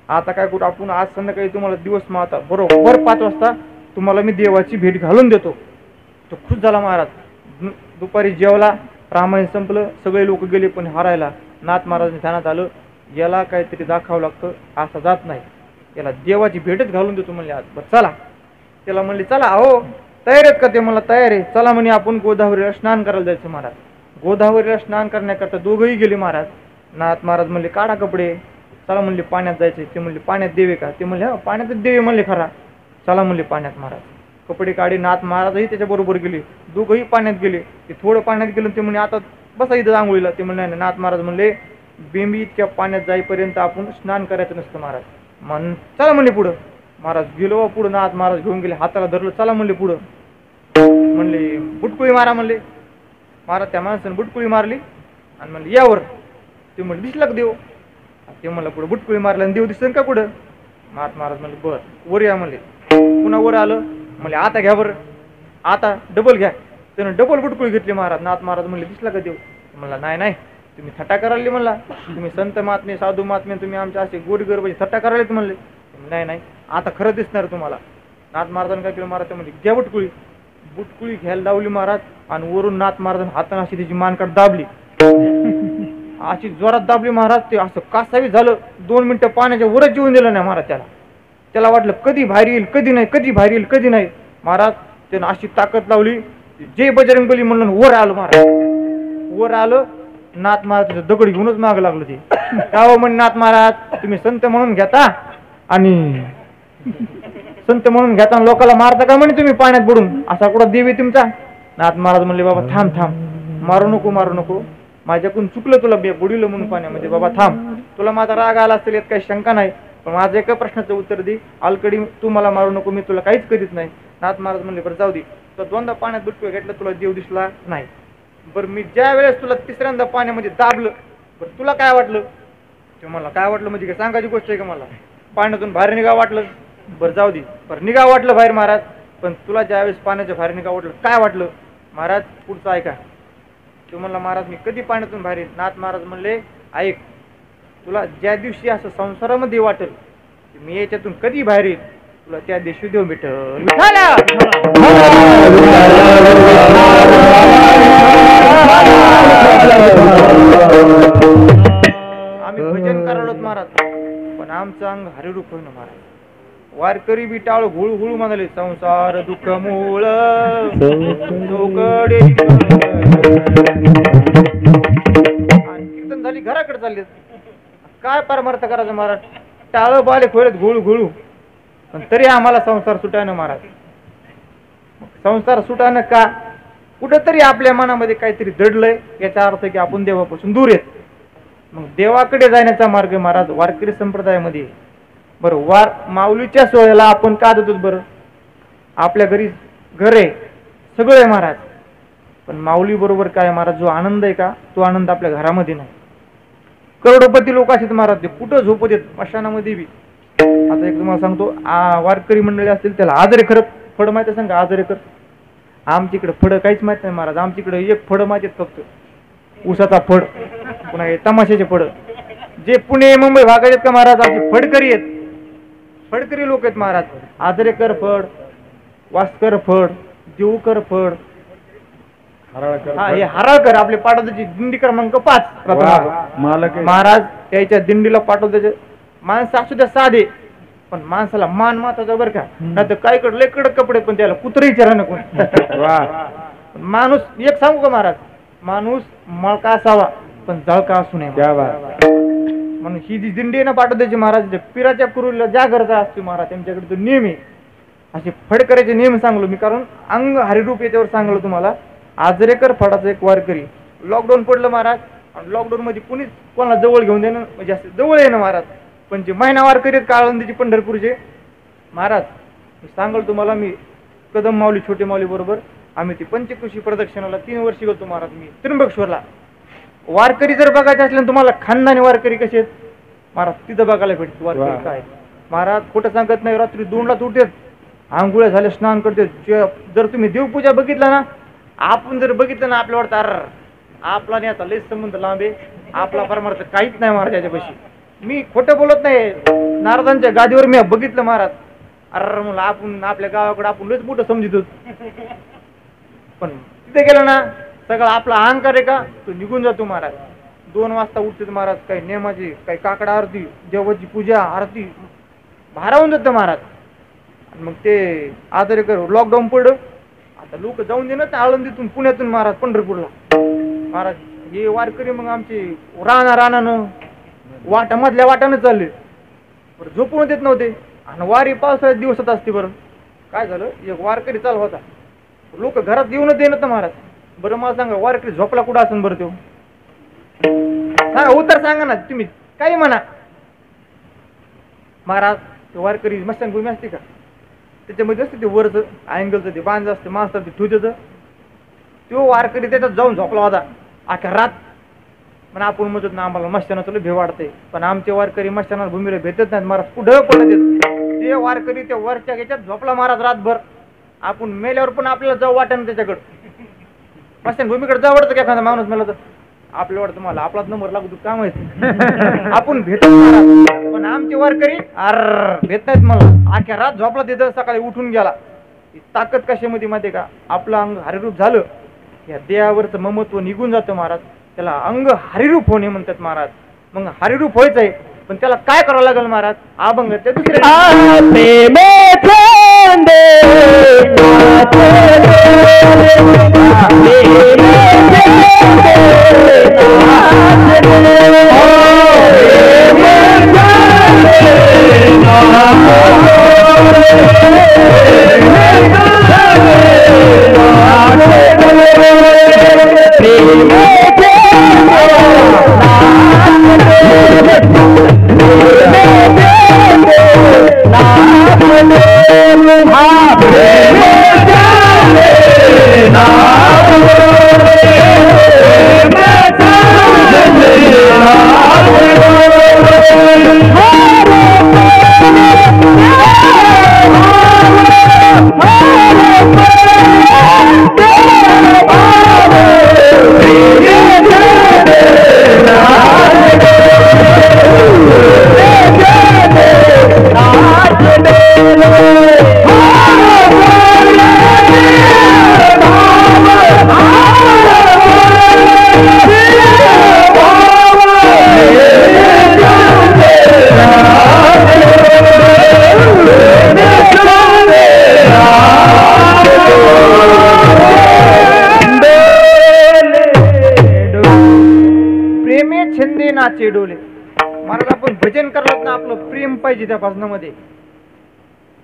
आता काय कुठं आपण आज संध्याकाळी तुम्हाला दिवस माता बरोबर 5 वाजता तुम्हाला मी देवाची भेट घालून देतो. तो खुश झाला महाराज. दुपारी जेवला, रामायण संपलं, सगळे लोक गेले पण हारायला. नाथ महाराजांनी ध्यानात आलं, याला काहीतरी दाखवावं लागतं, असं जात नाही, याला देवाची भेटच घालून देतो म्हणले आज. बरं चला. त्याला म्हणले, चला हो तयार आहेत का. ते मला तयार आहे. चला म्हणे आपण गोदावरीला स्नान करायला जायचं महाराज. गोदावरीला स्नान करण्याकरता दोघंही गेले महाराज. नाथ महाराज म्हणले, काढा कपडे. चला म्हणले पाण्यात जायचे. ते म्हणले, पाण्यात देवे का. ते म्हणले, हा पाण्यातच देवे म्हणले खरा. चला म्हणले पाण्यात महाराज. कपडे काढे. नाथ महाराजही त्याच्याबरोबर गेले. दोघंही पाण्यात गेले. ते थोडं पाण्यात गेलं. ते म्हणे आता बसा इथं आंघोळीला. ते म्हणले, नाथ महाराज म्हणले, बेंबी इतक्या पाण्यात जाईपर्यंत आपण स्नान करायचं नसतं महाराज. चला म्हणले पुढं. महाराज गेलो पुढं. नाथ महाराज घेऊन गेले, हाताला धरलं. चला म्हणले पुढं. म्हणले बुटकुळी मारा म्हणले. महाराज त्या माणसाने बुटकुळी मारली आणि म्हणले यावर. ते म्हणले, दिसला का देव. ते म्हणलं पुढं बुटकुळी मारला आणि देव दिसेल का पुढं. नाथ महाराज म्हणले, बर वर या म्हणले. पुन्हा वर आलं. म्हणले आता घ्या बरं, आता डबल घ्या. त्यानं डबल बुटकुळी घेतली महाराज. नाथ महाराज म्हणले, दिसला का देव. म्हणला, नाही नाही तुम्ही थट्टा करायला म्हणला, तुम्ही संत महात्मे साधू महात्मे तुम्ही आमच्या असे गोरगरीब थट्टा करायला म्हणले. नाही नाही आता खरं दिसणार तुम्हाला. नाथ महाराजांनी काय केलं, महाराज म्हणजे घ्या बुटकुळी. बुटकुळी घ्यायला लावली महाराज. आणि वरून नाथ महाराजांनी हाताने अशी त्याची मानकाट दाबली, अशी जोरात दाबली महाराज. ते असं कासावी झालं. 2 मिनिटं पाण्याच्या वरच जेवून दिलं नाही महाराज. त्याला वाटलं कधी बाहेर येईल, कधी नाही, कधी बाहेर येईल, कधी नाही. महाराज त्यानं अशी ताकद लावली, जय बजरंग बली म्हणून वर आलं महाराज. वर आलं. नाथ महाराज दगड घेऊनच माग लागलं. ते काय म्हणे, नाथ महाराज तुम्ही संत म्हणून घेता आणि संत म्हणून घेता लोकांना मारता का म्हणे तुम्ही पाण्यात बुडून, असा कुठं देवी तुमचा. नाथ महाराज म्हणले, बाबा थांब थांब, मारू नको मारू नको, माझ्याकडून चुकलं, तुला बुडिलं म्हणून पाण्यामध्ये, बाबा थांब, तुला माझा राग आला असेल यात काही शंका नाही, पण माझं एका प्रश्नाचं उत्तर दे. अलकडी तू मला मारू नको, मी तुला काहीच करीत नाही. नाथ महाराज म्हणले, बरं जाऊ दे, तर 2दा पाण्यात बुडकुळी घेतलं, तुला देव दिसला नाही. बरं मी ज्या वेळेस तुला 3ऱ्यांदा पाण्यामध्ये दाबलं, बरं तुला काय वाटलं. ते मला काय वाटलं म्हणजे काय सांगायची गोष्ट आहे का मला पाण्यातून बाहेर निघा वाटलं बरं जाऊ दे बरं निघा वाटलं बाहेर महाराज पण तुला ज्यावेळेस पाण्याच्या बाहेर निघा वाटलं काय वाटलं महाराज पुढचं ऐका तो म्हणला महाराज मी कधी पाण्यातून बाहेर येईल नाथ महाराज म्हणले ऐक तुला ज्या दिवशी असं संसारामध्ये वाटेल की मी याच्यातून कधी बाहेर येईल तुला त्या दिवशी देव भेटल आम्ही भजन करायला महाराज पण आमचं अंग हरिरूप होईना महाराज वारकरी बी टाळ हुळू हुळू म्हणाले संसार दुःख मूळ चौकडे आणि कीर्तन झाली घराकडे चालले काय परमार्थ करायचं महाराज टाळ बाले खोऱ्यात घोळू घोळू पण तरी आम्हाला संसार सुटायनं महाराज संसार सुटायनं का कुठंतरी आपल्या मनामध्ये काहीतरी दडलंय याचा अर्थ की आपण देवापासून दूर येत मग देवाकडे जाण्याचा मार्ग महाराज वारकरी संप्रदायामध्ये बरं माऊलीच्या सोहळ्याला आपण का देतो बरं आपल्या घरी घर आहे सगळं आहे महाराज पण माऊली बरोबर काय महाराज जो आनंद आहे का तो आनंद आपल्या घरामध्ये नाही करोडोपती लोक आहेत महाराज ते कुठं झोपत येत मशानामध्ये बी आता एक तुम्हाला सांगतो वारकरी मंडळी असतील त्याला आजरे खरं फड माहिती सांगा आजरे कर आमच्या इकडे फड काहीच माहित नाही महाराज आमच्या इकडे एक फड माहिती आहेत फक्त ऊसाचा फड पुन्हा हे तमाशाचे फड जे पुणे मुंबई भागात आहेत का महाराज आमचे फडकरी आहेत फडकरी लोक आहेत महाराज आजरेकर फड वास्कर फड देऊकर फड हा हे हराळकर आपले पाठवताची दिंडी क्रमांक 5 महाराज त्याच्या दिंडीला पाठवताचे माणसं असू द्या साधे पण माणसाला मान महत्वाचा बरं का नाही तर काय कडले कडक कपडे पण त्याला कुत्रे विचारा नको माणूस एक सांगू का महाराज माणूस मळका असावा पण जळका असू नये म्हणून ही जी दिंडी ना पाठवताची महाराज पिराच्या कुरुला ज्या गरजा असते महाराज त्यांच्याकडे तो नियम आहे असे फडकऱ्याचे नियम सांगलो मी कारण अंग हरिरूप याच्यावर सांगलो तुम्हाला आजरेकर फडाचा एक वारकरी लॉकडाऊन पडलं महाराज आणि लॉकडाऊन मध्ये कुणीच कोणाला जवळ घेऊन देणं म्हणजे असं जवळ येणं महाराज पण जे महिना वारकरी आहेत काळंदीचे पंढरपूरचे महाराज मी सांगल तुम्हाला मी कदम माऊली छोटे माऊली बरोबर आम्ही ती पंचकृषी प्रदक्षिणाला 3 वर्षी गेलो महाराज मी त्र्यंबकेश्वरला वारकरी जर बघायचे असले तुम्हाला खानदानी वारकरी कसे आहेत महाराज तिथं बघायला भेटत वारकरी काय महाराज खोटं सांगत नाही रात्री 2ला उठतात आंघोळ्या झाले स्नान करतात जर तुम्ही देवपूजा बघितला ना आपण जर बघितलं ना आपल्या वाटतं अर आपला नाही आता लयच संबंध लांबे आपला परमार्थ काहीच नाही महाराज याच्यापाशी मी खोटं बोलत नाही नारदांच्या गादीवर मी बघितलं महाराज अर म्हणलं आपण आपल्या गावाकडे आपण लयच मोठं समजितो पण तिथे गेलं ना सगळं आपला अहंकार आहे का तो निघून जातो महाराज 2 वाजता उठतात महाराज काही नेमाची काही काकडा आरती देवाची पूजा आरती भारावून जातं महाराज आणि मग ते आदरेकर लॉकडाऊन पडलं आता लोक जाऊन दे ना आळंदीतून पुण्यातून महाराज पंढरपूरला महाराज हे वारकरी मग आमचे रानानं वाटामधल्या वाटानं चालले बरं झोपून देत नव्हते आणि वारी पावसाळ्यात दिवसात असते बरं काय झालं एक वारकरी चालू होता लोक घरात येऊनच देणं तर महाराज बरं मला सांगा वारकरी झोपला कुठं असेल बरं तो सांगा उत्तर सांगा ना तुम्ही काही म्हणा महाराज ते वारकरी मस्तानभूमी असते का त्याच्यामध्ये असते ते वरचं अँगलचं ते बांध असते माणसाचं ते ठुतेचं तो वारकरी त्याच्यात जाऊन झोपला होता अख्या रात पण आपण म्हणतो ना आम्हाला मस्तानाचं भे वाढतंय पण आमचे वारकरी मस्ताना भूमीला भेटत नाहीत महाराज कुठं पडत येत ते वारकरी त्या वरच्या याच्यात झोपला महाराज रातभर आपण मेल्यावर पण आपल्याला जाऊ वाटेल त्याच्याकडं मस्तान भूमीकडे जाऊ वाटतं का एखादा माणूस मेला तर आपल्या वाटतं मला आपलाच नंबर लागतो काय माहिती आपण भेटत महाराज पण आमचे वारकरी अर भेट नाहीत मला अख्या रात झोपला तिथं सकाळी उठून गेला ताकद कशामध्ये माहिती का आपलं अंग हरिरूप झालं या देहावरचं ममत्व निघून जातं महाराज त्याला अंग हरिरूप होणे म्हणतात महाराज मग हरिरूप व्हायचंय पण त्याला काय करावं लागेल महाराज अभंग ते दुसरे छंदे नाचे डोले. महाराज आपण भजन करलात ना, आपलं प्रेम पाहिजे त्या भजनामध्ये.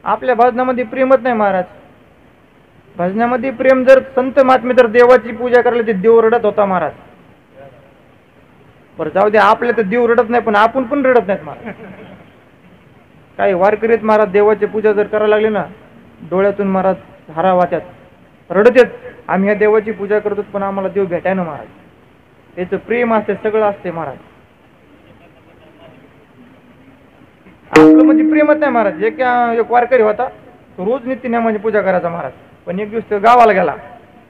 आपल्या भजनामध्ये प्रेमच नाही महाराज. भजनामध्ये प्रेम जर संत महात्मे जर देवाची पूजा करायला, ते देव रडत होता महाराज. बरं जाऊ दे, आपल्या तर देव रडत नाही, पण आपण पण रडत नाहीत महाराज. काही वारकरीत महाराज देवाची पूजा जर करायला लागली ना, डोळ्यातून महाराज धारा वाहतात, रडत येत. आम्ही ह्या देवाची पूजा करतो, पण आम्हाला देव भेटाय ना महाराज. त्याचं प्रेम असते, सगळं असते महाराज. आपलं म्हणजे प्रेमच नाही महाराज. एक वारकरी होता, तो रोज नित्यनेमाची पूजा करायचा महाराज. पण एक दिवस तो गावाला गेला.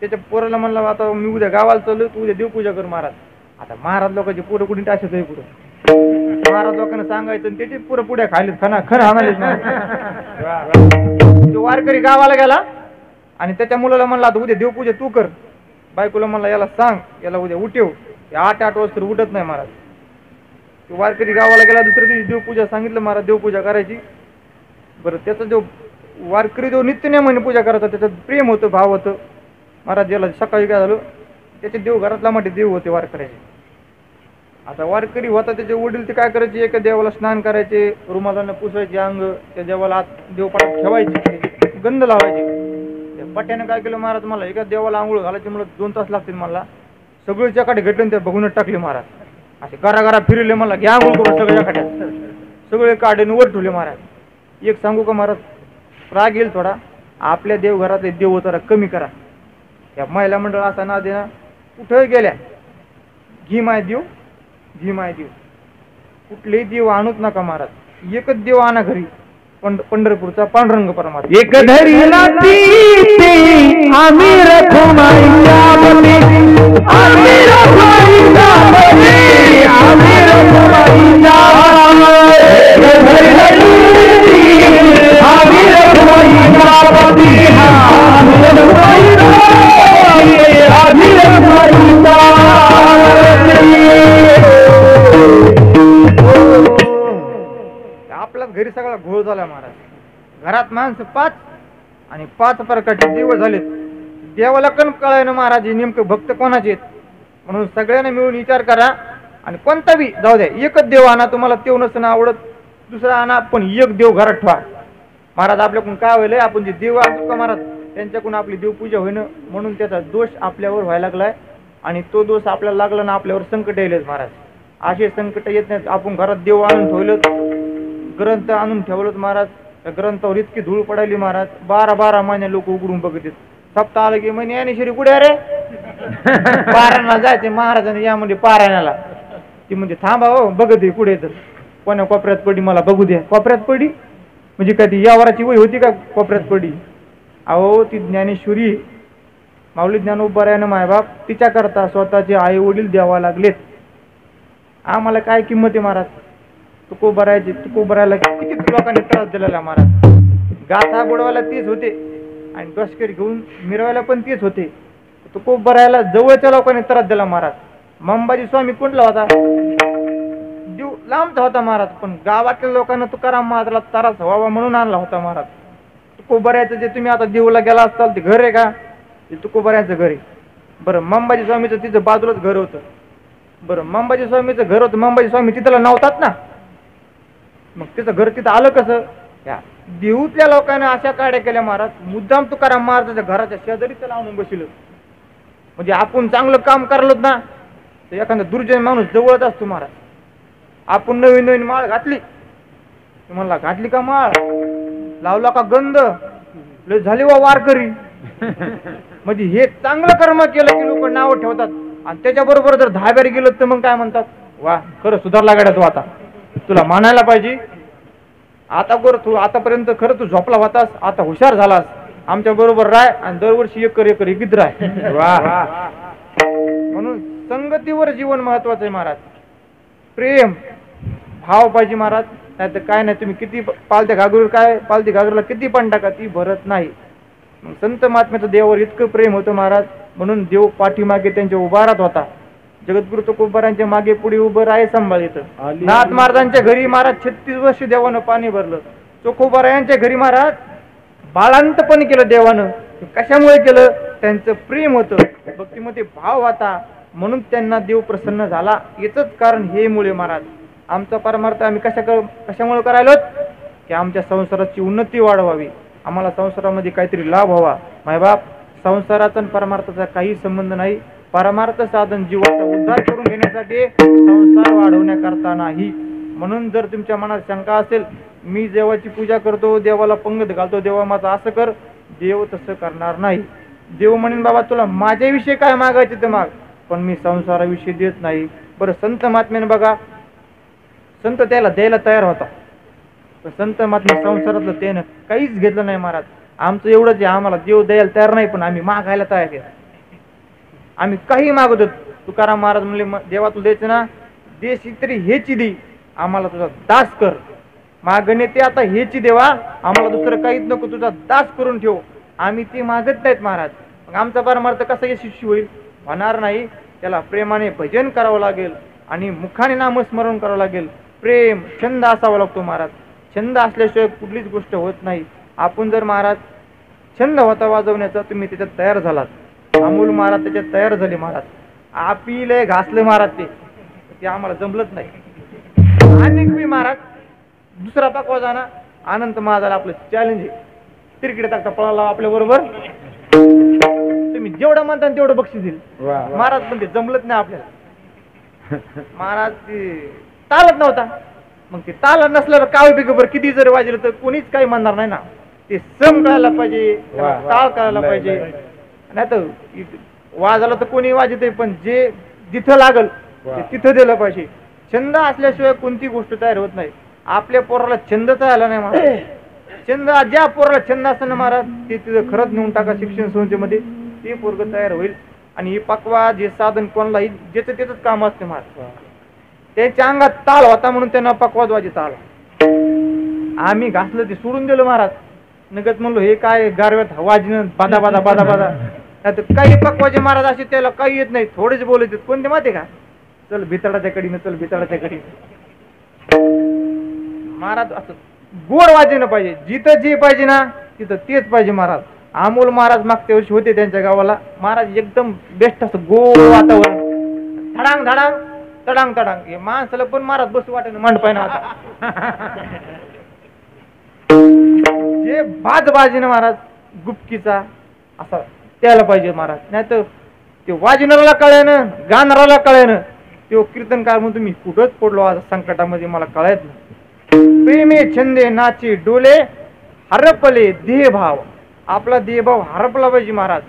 त्याच्या पोराला म्हणला, आता मी उद्या गावाला चाललो, तू उद्या देवपूजा कर महाराज. आता महाराज लोकांची पोरं कुठे टाकत आहे पुढं. महाराज लोकांना सांगायचं आणि त्याची पुरं पुढे खालीच खरं हाणालीच. तो वारकरी गावाला गेला आणि त्याच्या मुलाला म्हणला, आता उद्या देवपूजा तू कर. बायकोला म्हणला, याला सांग, याला उद्या उठव. 8 वाजता उठत नाही महाराज. तो वारकरी गावाला गेला, दुसऱ्या दिवशी देवपूजा सांगितलं महाराज, देवपूजा करायची. बरं त्याचा जो वारकरी जो नित्यनेमाने पूजा करायचा, त्याच्यात प्रेम होतं, भाव होतं महाराज. याला सकाळी काय झालं, त्याचे देव घरातला मोठे देव होते वारकऱ्याचे. आता वारकरी होता, त्याचे वडील ते काय करायचे, एका देवाला स्नान करायचे, रुमालानं पुसायचे अंग, त्या देवाला आत देवपाठात ठेवायचे, गंध लावायचे. पट्यानं काय केलं महाराज, मला एका देवाला आंघोळ घालायचे, मला 2 तास लागतील. मला सगळे जकाटे घेतले, ते बघूनच टाकले महाराज. असे घरा फिरले, मला घ्या आंघोळ करून सगळ्या जकाट्यात, सगळे काढे वर ठेवले महाराज. एक सांगू का महाराज, राग येईल थोडा. आपल्या देवघरातले देव जरा कमी करा. या महिला मंडळ असा ना देना, कुठे गेल्या घी माय देव, घी माय देव. कुठलेही देव आणूच नका महाराज. एकच देव आणा घरी, पंढरपूरचा पांडुरंग परमात्मा. एक धरीला तीते आम्ही रखू माईच्यामध्ये, आम्ही रखू माईच्यामध्ये, आम्ही रखू माईच्यामध्ये. एक धरीला तीते आम्ही रखू माईच्यामध्ये, आम्ही रखू माईच्यामध्ये, आम्ही रखू माईच्यामध्ये. आपल्याच घरी सगळा घोळ झाला महाराज. घरात माणसं 5 आणि 5 प्रकारचे देव झालेत. देवाला कण कळाय ना महाराज, नेमकं भक्त कोणाचे आहेत. म्हणून सगळ्यांना मिळून विचार करा आणि कोणता बी जाऊ द्या, एकच देव आणा. तुम्हाला तेव नसणं आवडत, दुसरा आणा, पण एक देव घरात ठेवा महाराज. आपल्याकडून काय होईल, आपण जे देव आणतो का महाराज, त्यांच्याकडून आपली देवपूजा होईन, म्हणून त्याचा दोष आपल्यावर व्हायला लागलाय. आणि तो दोष आपल्याला लागला ना, आपल्यावर संकट येईल महाराज. असे संकट येत नाहीत. आपण घरात देव आणून ठेवलं, ग्रंथ आणून ठेवलं महाराज. त्या ग्रंथावर इतकी धूळ पडायली महाराज. 12 महिने लोक उघडून बघत. सप्ताह आलं की म्हणे ज्ञानेश्वरी कुठे रे, पारायणाला जायचे महाराजांनी, या म्हणजे पारायणाला. ती म्हणजे थांबा हो, बघत कुठे तर कोण्या कोपऱ्यात पडी, मला बघू द्या. कोपऱ्यात पडी म्हणजे काय, ती यावराची वय होती का कोपऱ्यात पडी. अहो ती ज्ञानेश्वरी माऊली ज्ञानोबरायानं मायबाप तिच्या करता स्वतःचे आई वडील द्यावा लागलेत. आम्हाला काय किंमत आहे महाराज. तुकोबरायला किती लोकांनी त्रास दिलेला महाराज. गाथा बुडवायला तीच होते आणि डोसकरी घेऊन मिरवायला पण तीच होते. तुकोबरायला जवळच्या लोकांनी त्रास दिला महाराज. मंबाजी स्वामी कुठला होता, जीव लांबचा होता महाराज, पण गावातल्या लोकांना तुकाराम महाराजला त्रास व्हावा म्हणून आणला होता महाराज. तुकोबरायचं जे तुम्ही आता देऊला गेला असताल ते घर आहे का, ते तुकोबरायचं घर आहे. बरं मंबाजी स्वामीचं तिचं बाजूलाच घर होतं. बरं मंबाजी स्वामीचं घर होतं, मंबाजी स्वामी तिथला नव्हतात ना, मग तिचं घर तिथं आलं कसं. या देऊतल्या लोकांना अशा काड्या केल्या महाराज. मुद्दाम तुकाराम महाराजाच्या घराच्या शेजारी त्याला आणून बसलं. म्हणजे आपण चांगलं काम करलोत ना, तर एखादा दुर्जन माणूस जवळच असतो महाराज. आपण नवीन माळ घातली, म्हणला घातली का माळ, लावला का गंध, लय झाली वा वारकरी. म्हणजे हे चांगलं कर्म केलं की लोक नाव ठेवतात. आणि त्याच्याबरोबर जर धाब्यावर गेलं तर मग काय म्हणतात, वा खरं सुधारला गाड्या तू, आता तुला मानायला पाहिजे. आता गोर तू आतापर्यंत खरं तू झोपला होतास, आता हुशार झालास, आमच्या बरोबर राय आणि दरवर्षी एकर इकीत राय. म्हणून संगतीवर जीवन महत्वाचं आहे महाराज. प्रेम भाव पाहिजे महाराज. नाही तर काय नाही, तुम्ही किती पालत्या घागरूर काय पालती घागरूला किती पण टाका, ती भरत नाही. संत महात्म्याचं देवावर इतकं प्रेम होतं महाराज, म्हणून देव पाठीमागे त्यांच्या उभारात होता. जगद्गुरु तुकोबारांच्या मागे पुढे उभं राहे सांभाळित. नाथ महाराजांच्या घरी महाराज 36 वर्ष देवानं पाणी भरलं. तुकोबारायांच्या घरी महाराज बाळांतपण केलं देवानं. कशामुळे केलं, त्यांचं प्रेम होतं, भक्तीमध्ये भाव होता. म्हणून त्यांना देव प्रसन्न झाला. याचंच कारण हे मुळे महाराज. आमचा परमार्थ आम्ही कशामुळे करायलो की आमच्या संसाराची उन्नती वाढवावी, आम्हाला संसारामध्ये काहीतरी लाभ व्हावा. मायबाप, संसाराचा आणि परमार्थाचा काही संबंध नाही. परमार्थ साधन जीवाचा उद्धार करून घेण्यासाठी, संसार वाढवण्याकरता नाही. म्हणून जर तुमच्या मनात शंका असेल, मी देवाची पूजा करतो, देवाला पंगत घालतो, देवा माझं असं कर, देव तसं करणार नाही. देव म्हणेन बाबा तुला माझ्याविषयी काय मागायचे ते माग, पण मी संसाराविषयी देत नाही. बरं, संत महात्म्याने बघा, संत त्याला द्यायला तयार होता, पण संत महात्मा संसारातलं त्यानं काहीच घेतलं नाही महाराज. आमचं एवढंच आहे, आम्हाला देव द्यायला तयार नाही, पण आम्ही मागायला तयार आहे. आम्ही काही मागतो. तुकाराम महाराज म्हणले, देवा तू द्यायचं ना, देशी तरी हेची दे, आम्हाला तुझा दास कर. मागणे ते आता हेची देवा, आम्हाला दुसरं काहीच नको, तुझा दास करून ठेव. आम्ही ते मागत नाहीत महाराज. मग आमचा परमार्थ कसा यशस्वी होईल? होणार नाही. त्याला प्रेमाने भजन करावं लागेल आणि मुखाने नामस्मरण करावं लागेल. प्रेम, छंद असावा लागतो महाराज. छंद असल्याशिवाय कुठलीच गोष्ट होत नाही. आपण जर महाराज छंद होता वाजवण्याचा, तुम्ही त्याच्यात तयार झालात. अमोल महाराज त्याच्यात तयार झाले महाराज. आपले घासले महाराज, ते आम्हाला जमलंच नाही. अनेक मी महाराज दुसरा पाकवा जाणार, अनंत महाराजाला आपलं चॅलेंज आहे, तिरकडे टाकता पळाला आपल्या बरोबर, तुम्ही जेवढं म्हणता तेवढं बक्षीस देईल महाराज. पण ते जमलंच नाही आपल्याला महाराज. ते तालत नव्हता. मग ते ताल नसल्यावर काय बरोबर किती जरी वाजलं तर कोणीच काही म्हणणार नाही ना. ते सम कळायला पाहिजे, ताळ कळायला पाहिजे. नाही तर वाजाला तर कोणी वाजते, पण जे जिथं लागल ते तिथं दिलं पाहिजे. छंद असल्याशिवाय कोणती गोष्ट तयार होत नाही. आपल्या पोराला छंद तयार नाही महाराज. छंद ज्या पोराला छंद असतं ना महाराज, ते तिथं खरंच नेऊन टाका शिक्षण संस्थेमध्ये, ते पोरग तयार होईल. आणि हे पकवा जे साधन कोणालाही ज्याचं त्याच काम असते महाराज. त्याच्या अंगात ताल होता म्हणून त्यांना पकवाज वाजता आला. आम्ही घासलं ते सोडून दिलं महाराज. नगत म्हणलो हे काय गारव्यात वाजणं बाधा बाधा बाधा बाधा. नाही तर काही पकवाजे महाराज असे त्याला काही येत नाही, थोडेच बोलत. कोणते माहिती का? चल भितडाच्या कडीनं, चल भितडाच्या कडीनं. महाराज असं गोड वाजणं पाहिजे. जिथं जे पाहिजे ना तिथं तेच पाहिजे महाराज. अमोल महाराज मागच्या वर्षी होते त्यांच्या गावाला महाराज. एकदम बेस्ट असं गोड वातावरण, धडांग धडांग तडांग तडांग. हे माणसाला पण महाराज बसू वाटेल मंडपाय ना आता. जे बाजबाजीनं महाराज गुपकीचा असा त्याला पाहिजे महाराज. नाही तर ते वाजणाऱ्याला कळेनं, गाणाऱ्याला कळेनं. तो कीर्तनकार म्हणून तुम्ही कुठंच पडलो आज संकटामध्ये, मला कळायच नाही. प्रेमे छंदे नाचे डोले हरपले देहभाव. आपला देहभाव हरपला पाहिजे महाराज.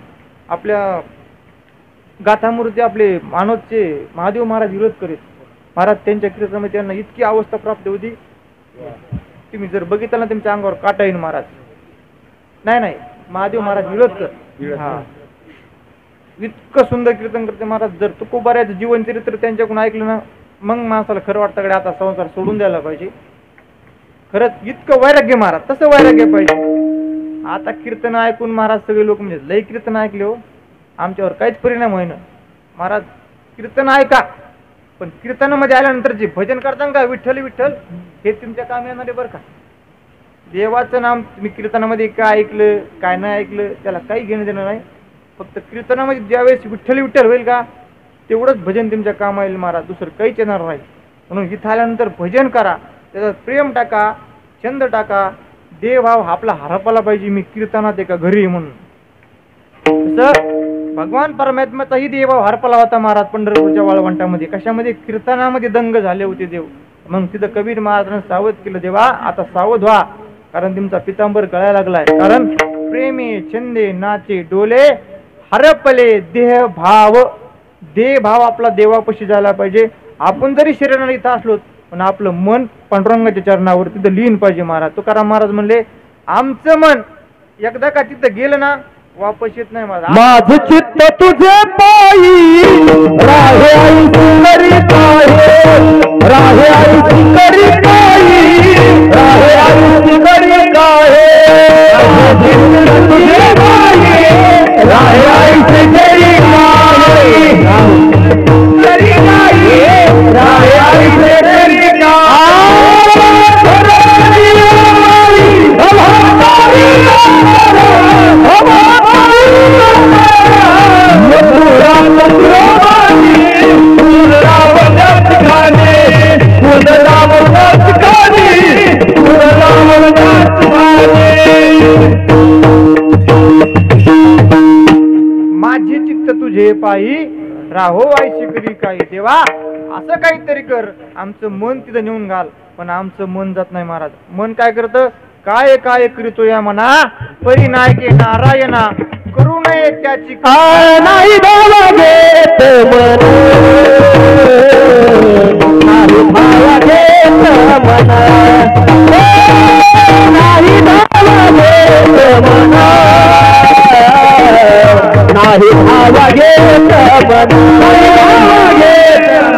आपल्या गाथामूर्ती आपले मानवचे महादेव महाराज विरोध करीत महाराज. त्यांच्या कीर्तनामध्ये त्यांना इतकी अवस्था प्राप्त होती, तुम्ही जर बघितलं ना तुमच्या अंगावर काटा येईल महाराज. नाही नाही, महादेव महाराज विरोध कर. हा, इतकं सुंदर कीर्तन करते महाराज. जर तुकोबाऱ्याचं जीवन चरित्र त्यांच्याकडून ऐकलं ना, मग माणसाला खरं वाटतं कडे आता संसार सोडून द्यायला पाहिजे. खरंच इतकं वैराग्य महाराज, तसं वैराग्य पाहिजे. आता कीर्तन ऐकून महाराज सगळे लोक म्हणजे लय कीर्तन ऐकले हो, आमच्यावर काहीच परिणाम होईना महाराज. कीर्तन ऐका, पण कीर्तनामध्ये आल्यानंतर जे भजन करता का विठ्ठल विठ्ठल, हे तुमच्या काम येणार आहे बरं का. देवाचं नाम तुम्ही कीर्तनामध्ये काय ऐकलं काय नाही ऐकलं त्याला काही घेणं देणं नाही. फक्त कीर्तनामध्ये ज्यावेळेस विठ्ठल विठ्ठल होईल का, तेवढंच भजन तुमच्या कामा येईल महाराज. दुसरं काहीच येणार नाही. म्हणून इथं आल्यानंतर भजन करा, त्याचा प्रेम टाका, छंद टाका. देवभाव आपला हरपला पाहिजे. मी कीर्तनात आहे का घरी म्हणून. तसं भगवान परमात्म्याचाही देवभाव हरपला होता महाराज पंढरपूरच्या वाळवंटामध्ये. कशामध्ये? कीर्तनामध्ये दंग झाले होते देव. मग तिथं कबीर महाराजांनी सावध केलं, देवा आता सावध व्हा, कारण तुमचा पितांबर गळायला लागलाय. कारण प्रेमे छंदे नाचे डोले हरपले देह भाव. देह भाव आपला देवापाशी झाला पाहिजे. आपण जरी शरीराने इथं असलो, पण आपलं मन पांडुरंगाच्या चरणावर तिथं लीन पाहिजे महाराज. तुकाराम महाराज म्हणले, आमचं मन एकदा का तिथं गेलं ना वापस येत नाही महाराज. माझ चित्त तुझे पायी राहे ऐसी करी काहे, राहे ऐसी करी काहे, राहे ऐसी करी काहे. चित्त तुझे पायी राहे ऐसी करी काहे, करी काहे, राहे ऐसी करी काहे. मथुरा मथुरा हो आईशी करी काय देवा असं काहीतरी कर, आमचं मन तिथं नेऊन घाल. पण आमचं मन जात नाही महाराज. मन काय करतं, काय काय करीतो या म्हणा परिनायके नारायणा, करू नये त्याची नाही भावा घेत मन, नाही भावा घेत मन, नाही भावा घेत मन, नाही भावा घेत मन, नाही भावा घेत मन,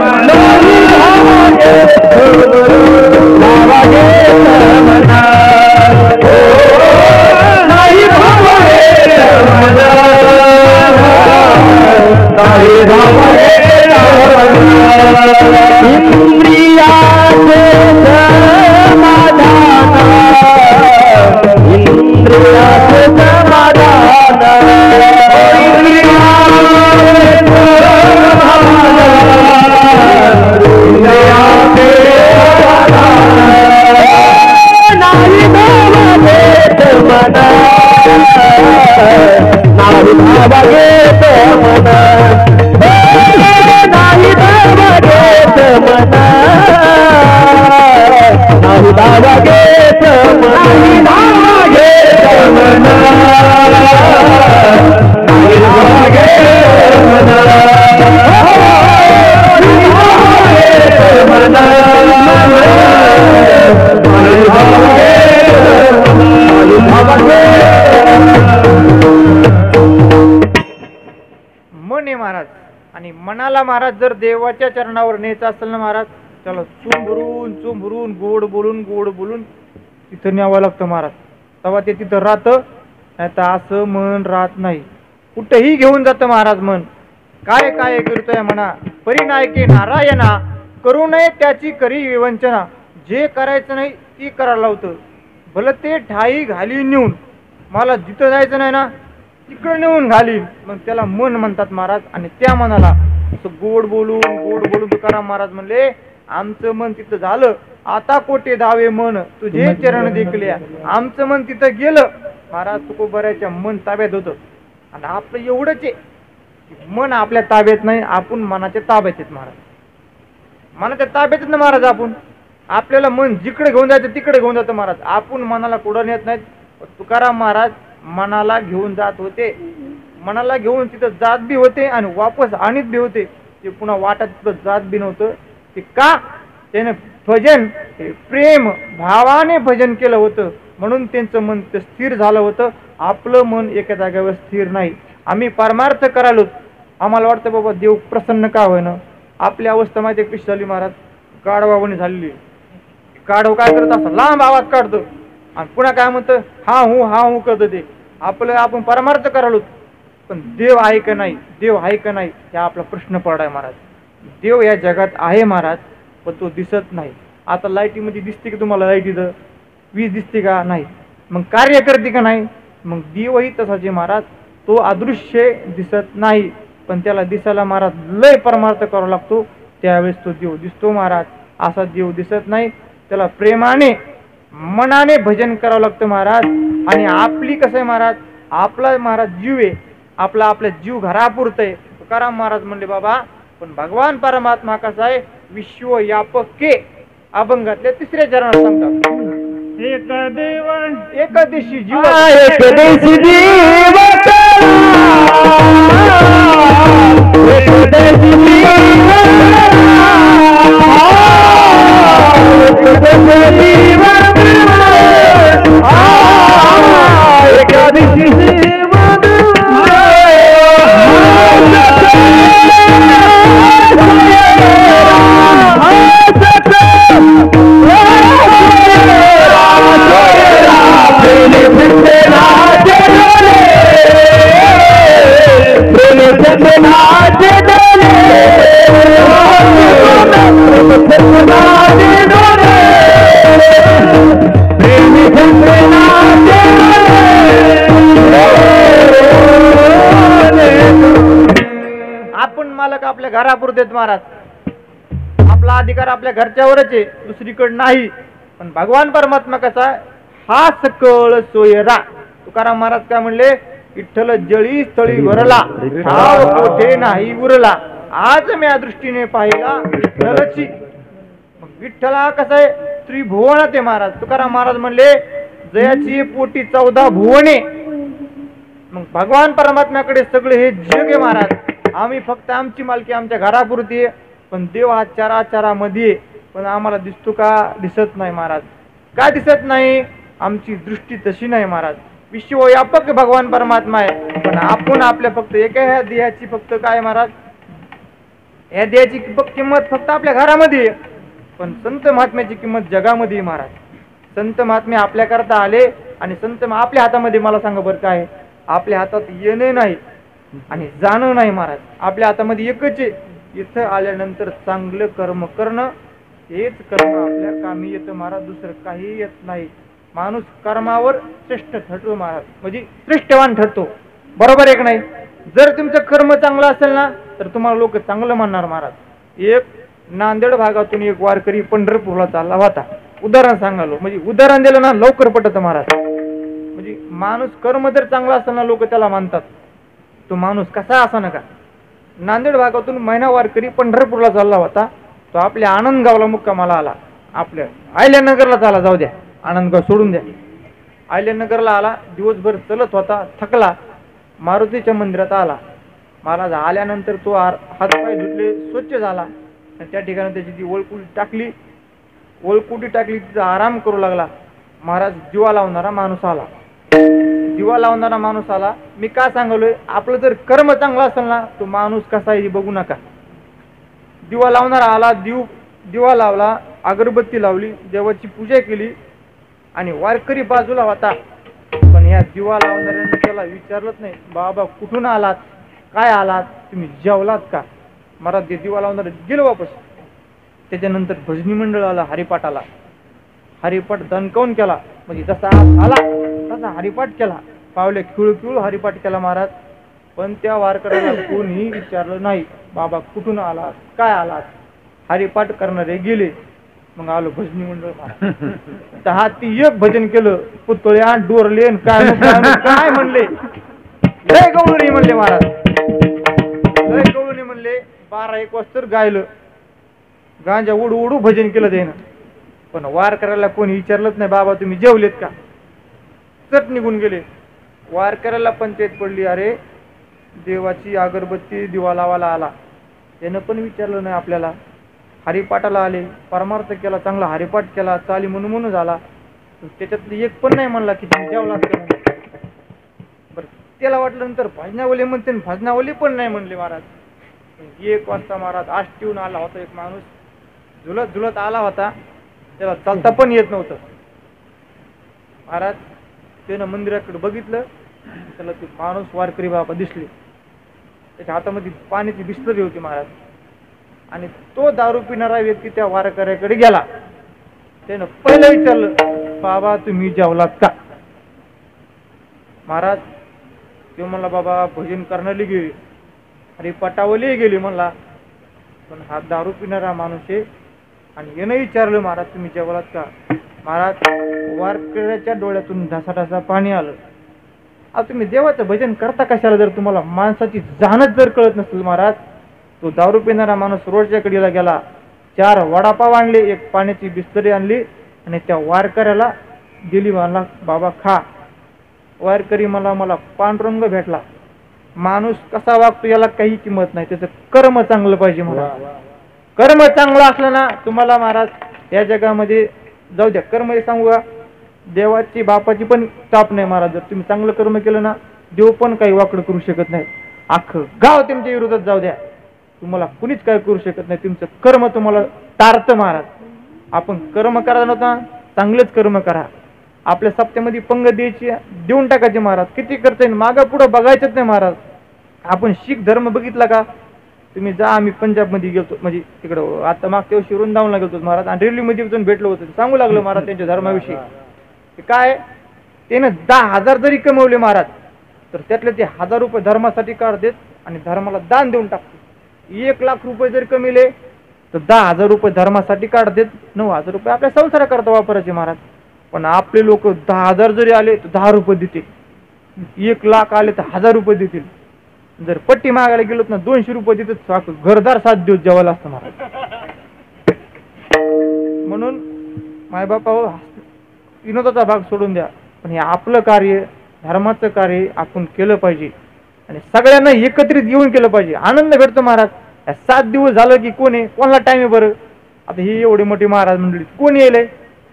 नाही भावा घेत मन, भावा घेत मन, नाही भावा घेत मन, नाही भावा घेत मन, इंद्रियाचे समाधान, इंद्रियाचे समाधान, नाही भावा घेत मन, नाही भावा घेत मन, नाही भावा घेत मन, नाही भावा घेत मन, नाही भावा घेत मन, नाही भावा घेत मन, मन आहे महाराज. आणि मनाला महाराज जर देवाच्या चरणावर न्यायचं असेल ना महाराज, त्याला चुंबरून गोड बोलून तिथं न्यावं लागतं महाराज. तेव्हा ते तिथं राहतं, नाही तर असं मन राहत नाही. कुठेही घेऊन जातं महाराज मन. काय काय करतोय म्हणा परिनायके नारायणा, करू नये त्याची करी विवंचना. जे करायचं नाही ती करायला लावतं. भलं ते ठाई घाली नेऊन, मला जिथं जायचं नाही ना तिकडं नेऊन घालीन, मग त्याला मन म्हणतात महाराज. आणि त्या मनाला असं गोड बोलून तुकाराम महाराज म्हणले, आमचं मन तिथं झालं, आता कोटे दावे मन तुझे चरण देखल्या. आमचं मन तिथं गेलं महाराज, तुकोबऱ्याच्या मन ताब्यात होतं. आणि आपलं एवढंच आहे, मन आपल्या ताब्यात नाही, आपण मनाच्या ताब्यात आहेत महाराज. मनाच्या ताब्यात ना महाराज आपण. आपल्याला मन जिकडे घेऊन जायचं तिकडे घेऊन जातं महाराज. आपण मनाला कुठं नेत नाहीत. तुकाराम महाराज मनाला घेऊन जात होते, मनाला घेऊन तिथं जात बी होते आणि वापस आणीत बी होते. ते पुन्हा वाटत तिथं जात बी नव्हतं. ते का, त्याने भजन प्रेम भावाने भजन केलं होतं, म्हणून त्यांचं मन ते स्थिर झालं होतं. आपलं मन एका जागेवर स्थिर नाही. आम्ही परमार्थ करायलो, आम्हाला वाटतं बाबा देव प्रसन्न का होईना. आपली अवस्था माहिती कशी झाली महाराज, गाढवावणी झालेली. गाढव काय करत असं लांब आवाज काढतो आणि पुन्हा काय म्हणतं हा हूं करतं. ते आपलं आपण परमार्थ करायलो, पण देव आहे का नाही, देव आहे का नाही, हा आपला प्रश्न पडाय महाराज. देव या जगात आहे महाराज, पण तो दिसत नाही. आता लाईटीमध्ये दिसते की तुम्हाला, लाईटीचं वीज दिसते का नाही, मग कार्य करते का नाही. मग देवही तसाच आहे महाराज, तो अदृश्य दिसत नाही, पण त्याला दिसायला महाराज लय परमार्थ करावा लागतो, त्यावेळेस तो देव दिसतो महाराज. असा देव दिसत नाही, त्याला प्रेमाने मनाने भजन करावं लागतं महाराज. आणि आपली कसं आहे महाराज, आपला महाराज जीव आहे, आपल्या जीव घरापुरतं आहे. तुकाराम महाराज म्हणले बाबा, पण भगवान परमात्मा कसा आहे, विश्वव्यापक के अभंगातल्या 3ऱ्या चरणात सांगतात, एकदेशी जीव, एकदेशी जीव, एकदेशी आपण मालक आपल्या घरापुरते महाराज, आपला अधिकार आपल्या घरच्यावरच आहे, दुसरीकडे नाही. पण भगवान परमात्मा कसा, हा सकळ सोयरा. तुकाराम महाराज काय म्हणले, विठ्ठल जळी स्थळी भरला, ठाव कोठे नाही उरला. आज मी या दृष्टीने पाहिला विठ्ठलाची. मग विठ्ठला कसं आहे त्रिभुवनात आहे महाराज. तुकाराम महाराज म्हणले जयाची पोटी 14 भुवने. मग भगवान परमात्म्याकडे सगळे हे जग आहे महाराज. आम्ही फक्त आमची मालकी आमच्या घरापुरती आहे, पण देव हा चराचरामध्ये पण आम्हाला दिसतो का? दिसत नाही महाराज. का दिसत नाही? आमची दृष्टी तशी नाही महाराज. विश्वव्यापक भगवान परमात्मा आहे, पण आपण आपल्या फक्त एका ह्या देहाची फक्त काय महाराज, या देहाची किंमत फक्त आपल्या घरामध्ये आहे, पण संत महात्म्याची किंमत जगामध्ये महाराज. संत महात्मे आपल्याकरता आले आणि संत आपल्या हातामध्ये. मला सांगा बरं काय, आपल्या हातात येणे नाही आणि जाणं नाही महाराज. आपल्या हातामध्ये एकच आहे, इथं आल्यानंतर चांगलं कर्म करणं. हेच कर्म आपल्या कामी येतं महाराज, दुसरं काही येत नाही. माणूस कर्मावर श्रेष्ठ ठरतो महाराज, म्हणजे श्रेष्ठवान ठरतो. बरोबर आहे की नाही? जर तुमचं कर्म चांगलं असेल ना तर तुम्हाला लोक चांगलं म्हणणार महाराज. एक नांदेड भागातून एक वारकरी पंढरपूरला चालला होता. उदाहरण सांगालो, म्हणजे उदाहरण दिलं ना लवकर पटत महाराज. म्हणजे माणूस कर्म जर चांगला असेल ना लोक त्याला मानतात. तो माणूस कसा असा नका. नांदेड भागातून महिना वारकरी पंढरपूरला चालला होता. तो आपल्या आनंदगावला मुक्कामाला आला. आपल्या आयल्यानगरला चाला, जाऊ द्या, आनंदगाव सोडून द्या. आयल्यानगरला आला. दिवसभर चलत होता, थकला. मारुतीच्या मंदिरात आला. महाराज आल्यानंतर तो हातपाय धुतले, स्वच्छ झाला आणि त्या ठिकाणी त्याची ती वळकुटी टाकली, तिचा आराम करू लागला. महाराज दिवा लावणारा माणूस आला. मी का सांगलोय, आपलं जर कर्म चांगलं असेल ना तो माणूस कसा आहे बघू नका. दिवा लावणारा आला, दिवा लावला, अगरबत्ती लावली, देवाची पूजा केली आणि वारकरी बाजूला होता. पण या दिवा लावणाऱ्याने त्याला विचारलंच नाही, बाबा कुठून आलात, काय आलात, तुम्ही जेवलात का? महाराज ते दिवा लावणारे गेलो वापस. त्याच्यानंतर भजनी मंडळ आला, हरिपाठ आला. हरिपाठ दणकावून केला, म्हणजे जसा आला तसा हरिपाठ केला. पावले खिळू हरिपाठ केला महाराज. पण त्या वारकऱ्याला कोणी विचारलं नाही, बाबा कुठून आलात, काय आलात. हरिपाठ करणारे गेले. मग आलो भजनी मंडळ. 10 ते 1 भजन केलं. पुतळ्या डोरले काय म्हणले, लय गवळणी म्हणले महाराज, लय गवळणी म्हणले. 12-1 वाजता गायलं, गांजा उडू भजन केलं त्यानं. पण वारकऱ्याला कोणी विचारलंच नाही, बाबा तुम्ही जेवलेत का? चट निघून गेले. वारकऱ्याला पंचायत पडली, अरे देवाची अगरबत्ती दिवा लावायला आला, त्यानं पण विचारलं नाही आपल्याला. हरिपाठाला आले, परमार्थ केला, चांगला हरिपाठ केला, चाली म्हणून झाला. त्याच्यातलं एक पण नाही म्हणला की तुम्ही जेवलात का म्हणून. बरं त्याला वाटलं नंतर भजनावली म्हणते, भजनावली पण नाही म्हणले महाराज. 1 वाजता महाराज आष्टीहून आला होता एक माणूस, झुलत आला होता. त्याला चालता पण येत नव्हतं. महाराज त्यानं मंदिराकडे बघितलं, त्याला ते माणूस वारकरी बाबा दिसले. त्याच्या हातामध्ये पाण्याची बिस्लरी होती महाराज. आणि तो दारू पिणारा व्यक्ती त्या वारकऱ्याकडे गेला. त्यानं पहिलं विचारलं, बाबा तुम्ही जेवलात का? महाराज तो म्हणला, बाबा भजन करणारी गेली, हरिपाठावली गेली म्हणला, पण हा दारू पिणारा माणूस आहे. आणि यानं विचारलं, महाराज तुम्ही जेवलात का? महाराज वारकऱ्याच्या डोळ्यातून ढासा पाणी आलं. आता तुम्ही देवाचं भजन करता कशाला जर तुम्हाला माणसाची जाणच जर कळत नसेल महाराज. तो दारू पिणारा माणूस रोडच्या कडेला गेला, 4 वडापाव आणले, 1 पाण्याची बिस्तरी आणली आणि त्या वारकऱ्याला दिली. म्हणला, बाबा खा. वारकरी मला पांडुरंग भेटला. माणूस कसा वागतो याला काही किंमत नाही, त्याचं कर्म चांगलं पाहिजे. मला कर्म चांगलं असलं ना तुम्हाला महाराज या जगामध्ये जाऊ द्या. कर्म हे सांगू का, देवाची बापाची पण ताप नाही महाराज. जर तुम्ही चांगलं कर्म केलं ना देव पण काही वाकडं करू शकत नाही. अख्खं गाव तुमच्या विरोधात जाऊ द्या, तुम्हाला कुणीच काय करू शकत नाही. तुमचं कर्म तुम्हाला टाळतं महाराज. आपण कर्म करायला नव्हता, चांगलेच कर्म करा. आपल्या सप्त्यामध्ये पंग द्यायची, देऊन टाकायचे महाराज. किती करता येईल, मागं पुढं बघायचंच नाही महाराज. आपण शीख धर्म बघितला का? तुम्ही जा, आम्ही पंजाबमध्ये गेलो, म्हणजे तिकडं आता मागच्या वर्षी वृंदावनला गेलो महाराज. आणि रेल्वेमध्ये जाऊन भेटलो होतो, सांगू लागलो महाराज त्यांच्या धर्माविषयी. काय त्यानं 10,000 जरी कमवले महाराज तर त्यातले ते 1,000 रुपये धर्मासाठी काढतात आणि धर्माला दान देऊन टाकतात. 1 लाख रुपये जरी कमिले तर 10,000 रुपये धर्मासाठी काढतात, 9,000 रुपये आपल्या संसाराकरता वापरायचे महाराज. पण आपले लोक 10,000 जरी आले तर 10 रुपये देतील, 1 लाख आले तर 1,000 रुपये देतील. जर पट्टी मागायला गेलोत ना 200 रुपये तिथं घरदार 7 दिवस जेवायला असतं महाराज. म्हणून मायबापा विनोदाचा भाग सोडून द्या, पण हे आपलं कार्य, धर्माचं कार्य आपण केलं पाहिजे आणि सगळ्यांना एकत्रित येऊन केलं पाहिजे. आनंद भेटतो महाराज. 7 दिवस झालं की कोण आहे, कोणाला टाइम आहे बरं. आता ही एवढी मोठी महाराज मंडळी कोण येईल,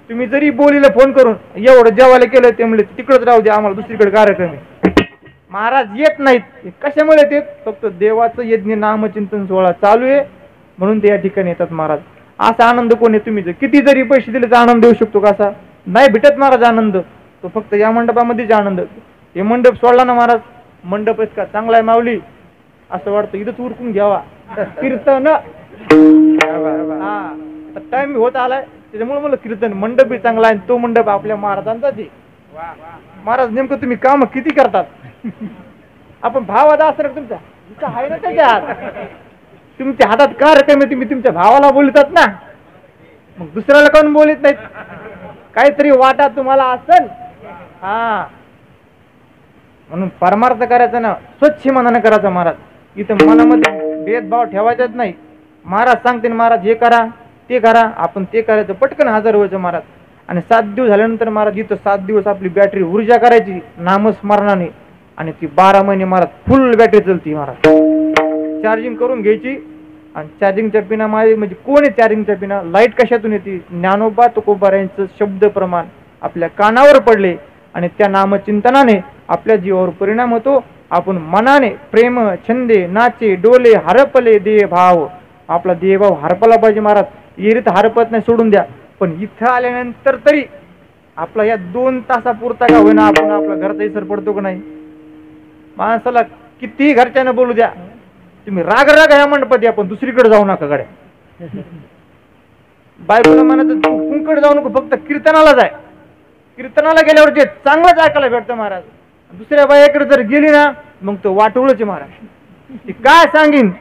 तुम्ही जरी बोलीला फोन करून एवढं जेवायला केलं ते म्हणले तिकडच राहू द्या, आम्हाला दुसरीकडे कार्यक्रम आहे. महाराज येत नाहीत. कशामुळे येत? फक्त देवाचं यज्ञ नामचिंतन सोहळा चालू आहे म्हणून ते या ठिकाणी येतात महाराज. असा आनंद कोण आहे, तुम्ही किती जरी पैसे दिले तर आनंद देऊ शकतो का? असा नाही भेटत महाराज आनंद. तो फक्त या मंडपामध्येच आनंद. हे मंडप सोडला ना महाराज, मंडप इतका चांगला आहे माऊली, असं वाटतं इथंच उरकून घ्यावा. कीर्तन टाइम होत आलाय त्याच्यामुळे मला कीर्तन मंडप बी चांगला आहे. तो मंडप आपल्या महाराजांचाच आहे. महाराज नेमकं तुम्ही काम किती करतात? आपण भावात असणार तुमचा आहे ना त्याच्यात, तुमच्या हातात कार्यक्रम आहे, तुम्ही तुमच्या भावाला बोलतात ना, मग दुसऱ्याला कोण बोलत नाहीत? काहीतरी वाटा तुम्हाला असेल. हा म्हणून परमार्थ करायचा ना, स्वच्छ मनानं करायचा महाराज. इथं मनामध्ये भेदभाव ठेवायचाच नाही. महाराज सांगते ना महाराज हे करा ते करा, आपण ते करायचं, पटकन हजर व्हायचं महाराज. आणि 7 दिवस झाल्यानंतर महाराज इथं 7 दिवस आपली बॅटरी ऊर्जा करायची नामस्मरणाने, आणि ती 12 महिने महाराज फुल बॅटरी चलती महाराज. चार्जिंग करून घ्यायची आणि चार्जिंगच्या पिना म्हणजे कोण आहे चार्जिंगच्या पिना? लाईट कशातून येते? ज्ञानोबा तुकोबारायांचं शब्द प्रमाण आपल्या कानावर पडले आणि त्या नामचिंतनाने आपल्या जीवावर परिणाम होतो. आपण मनाने प्रेम छंदे नाचे डोले हरपले देह भाव, आपला देहभाव हरपला पाहिजे महाराज. येरीत हरपत नाही सोडून द्या, पण इथं आल्यानंतर तरी आपला या 2 तासापुरता का होईना आपण आपला घरचा इसर पडतो का नाही? माणसाला किती घरच्यानं बोलू द्या, तुम्ही राग ह्या मंडपात या, पण दुसरीकडे जाऊ नका गड्या. बायकोला म्हणत तू कुंकड जाऊ नको, फक्त कीर्तनाला जाय. कीर्तनाला गेल्यावर जे चांगलंच ऐकायला भेटतं महाराज. दुसऱ्या बायाकडे जर गेली ना मग तो वाटोळच महाराज. ती काय सांगीन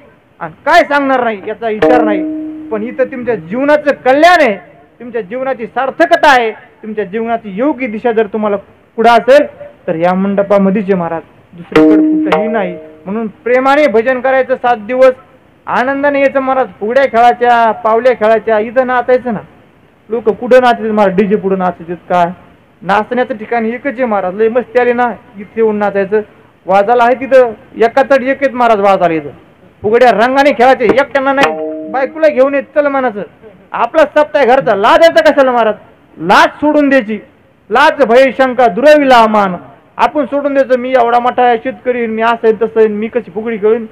आणि काय सांगणार नाही याचा विचार नाही, पण इथं तुमच्या जीवनाचं कल्याण आहे, तुमच्या जीवनाची सार्थकता आहे, तुमच्या जीवनाची योग्य दिशा जर तुम्हाला पुढे असेल तर या मंडपामध्येच आहे महाराज, दुसरीकडे कुठेही नाही. म्हणून प्रेमाने भजन करायचं 7 दिवस, आनंदाने यायचं महाराज. फुगड्या खेळायच्या, पावल्या खेळायच्या, इथं नाचायचं ना. लोक कुठं नाचतात महाराज? डीजे पुढे नाचायचे काय? नाचण्याचं ठिकाण एकच आहे महाराज. लय मस्ती आली ना इथे येऊन नाचायचं. वाजाला आहे तिथं एकाचड एक आहेत महाराज वाजाला. इथं फुगड्या रंगाने खेळायचे, एकट्यानं नाही, बायकोला घेऊन येत चल म्हणायचं. आपला सप्ताह घरचा लाज यायचा कशाला महाराज? लाज सोडून द्यायची. लाज भय शंका दुराविला मान आपण सोडून द्यायचं. मी एवढा मोठा शेतकरी, मी असं आहे तसं, मी कशी फुगडी खेळून,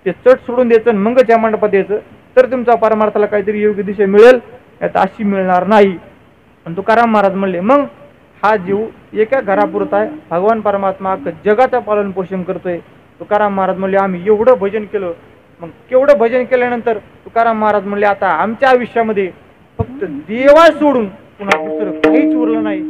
ते चट सोडून द्यायचं. मग त्या मंडपात यायचं तर तुमचा परमार्थाला काहीतरी योग्य दिशा मिळेल, यात अशी मिळणार नाही. आणि तुकाराम महाराज म्हणले मग हा जीव एका घरापुरता आहे, भगवान परमात्मा जगाचं पालन पोषण करतोय. तुकाराम महाराज म्हणले आम्ही एवढं भजन केलं. मग केवढं भजन केल्यानंतर तुकाराम महाराज म्हणले आता आमच्या आयुष्यामध्ये फक्त देवा सोडून पुन्हा दुसरं काहीच उरलं नाही.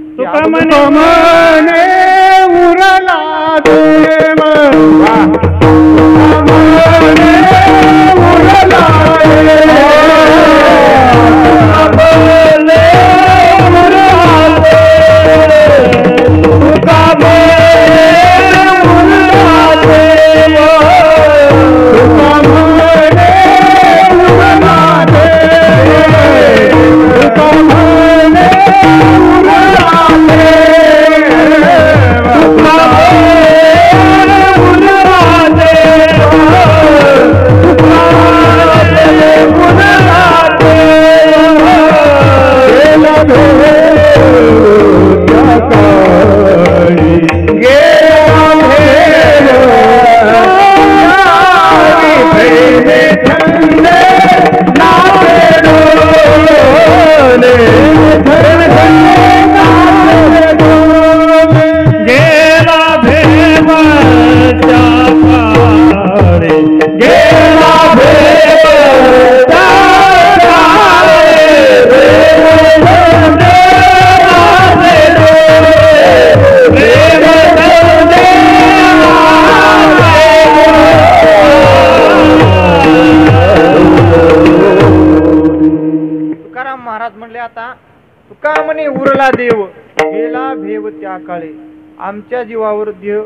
देव गेला भेव त्या काळे आमच्या जीवावर देव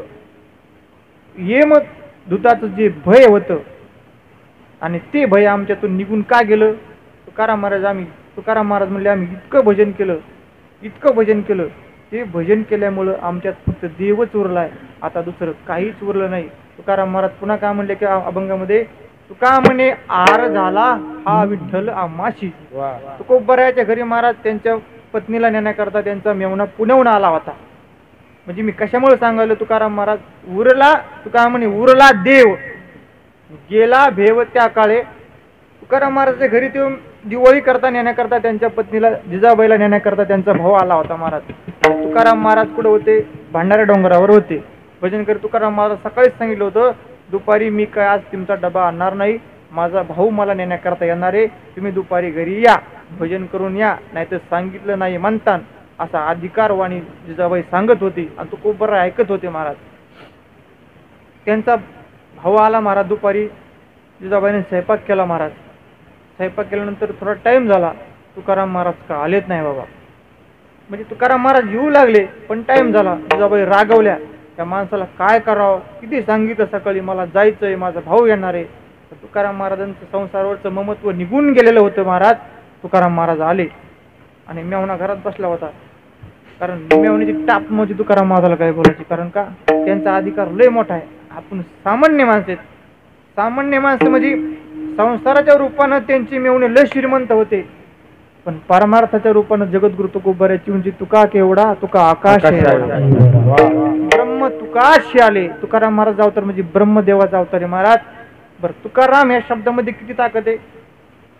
येम दुधाचं जे भय होतं आणि ते भय आमच्यातून निघून का गेलं. तुकाराम महाराज म्हणले आम्ही इतकं भजन केलं ते भजन केल्यामुळं आमच्यात फक्त देवच उरलाय, आता दुसरं काहीच उरलं नाही. तुकाराम महाराज पुन्हा काय म्हणले की अभंगामध्ये, तुका म्हणे आर झाला हा विठ्ठल आम्हाशी. तुकोबरायाच्या घरी महाराज त्यांच्या पत्नीला नेण्याकरता त्यांचा मेवणा पुण्याहून आला होता. म्हणजे मी कशामुळे सांगायलो, तुकाराम महाराज उरला, तुका म्हणे उरला देव गेला भेव त्या काळे. तुकाराम महाराजच्या घरी ते दिवाळी करता नेण्याकरता त्यांच्या पत्नीला जिजाबाईला नेण्याकरता त्यांचा भाऊ आला होता महाराज. तुकाराम महाराज कुठे होते, भांडारा डोंगरावर होते भजन करीत. तुकाराम महाराज सकाळीच सांगितलं होतं, दुपारी मी काय आज तुमचा डबा आणणार नाही, माझा भाऊ मला नेण्याकरता येणार आहे, तुम्ही दुपारी घरी या, भजन करून या, नाहीतर सांगितलं नाही म्हणतान, असा अधिकारवाणी जिजाबाई सांगत होती. आणि तुकोबराय ऐकत होते महाराज. त्यांचा भाऊ आला महाराज दुपारी. जिजाबाईने स्वयंपाक केला महाराज. स्वयंपाक केल्यानंतर थोडा टाइम झाला, तुकाराम महाराज का आलेच नाही बाबा. म्हणजे तुकाराम महाराज येऊ लागले पण टाइम झाला. जिजाबाई रागवल्या, त्या माणसाला काय करावं, किती सांगितलं सकाळी मला जायचंय, माझा भाऊ येणार आहे. तुकाराम महाराजांचं संसारावरचं ममत्व निघून गेलेलं होतं महाराज. तुकाराम महाराज आले आणि मेवणा घरात बसला होता. कारण मेवणीची टाप नव्हती तुकाराम महाराजाला काय बोलायची, कारण का त्यांचा अधिकार लय मोठा आहे. आपण सामान्य माणसं आहेत. सामान्य माणसं म्हणजे संसाराच्या रूपानं त्यांची मेवणे लय श्रीमंत होते, पण परमार्थाच्या रूपानं जगद्गुरु तुकोबरायाची उंची तुका केवढा, तुका आकाश ब्रह्म तुकाशी आले. तुकाराम महाराज अवतार म्हणजे ब्रह्मदेवाचा अवतार आहे महाराज. बर, तुकाराम या शब्दामध्ये किती ताकद आहे.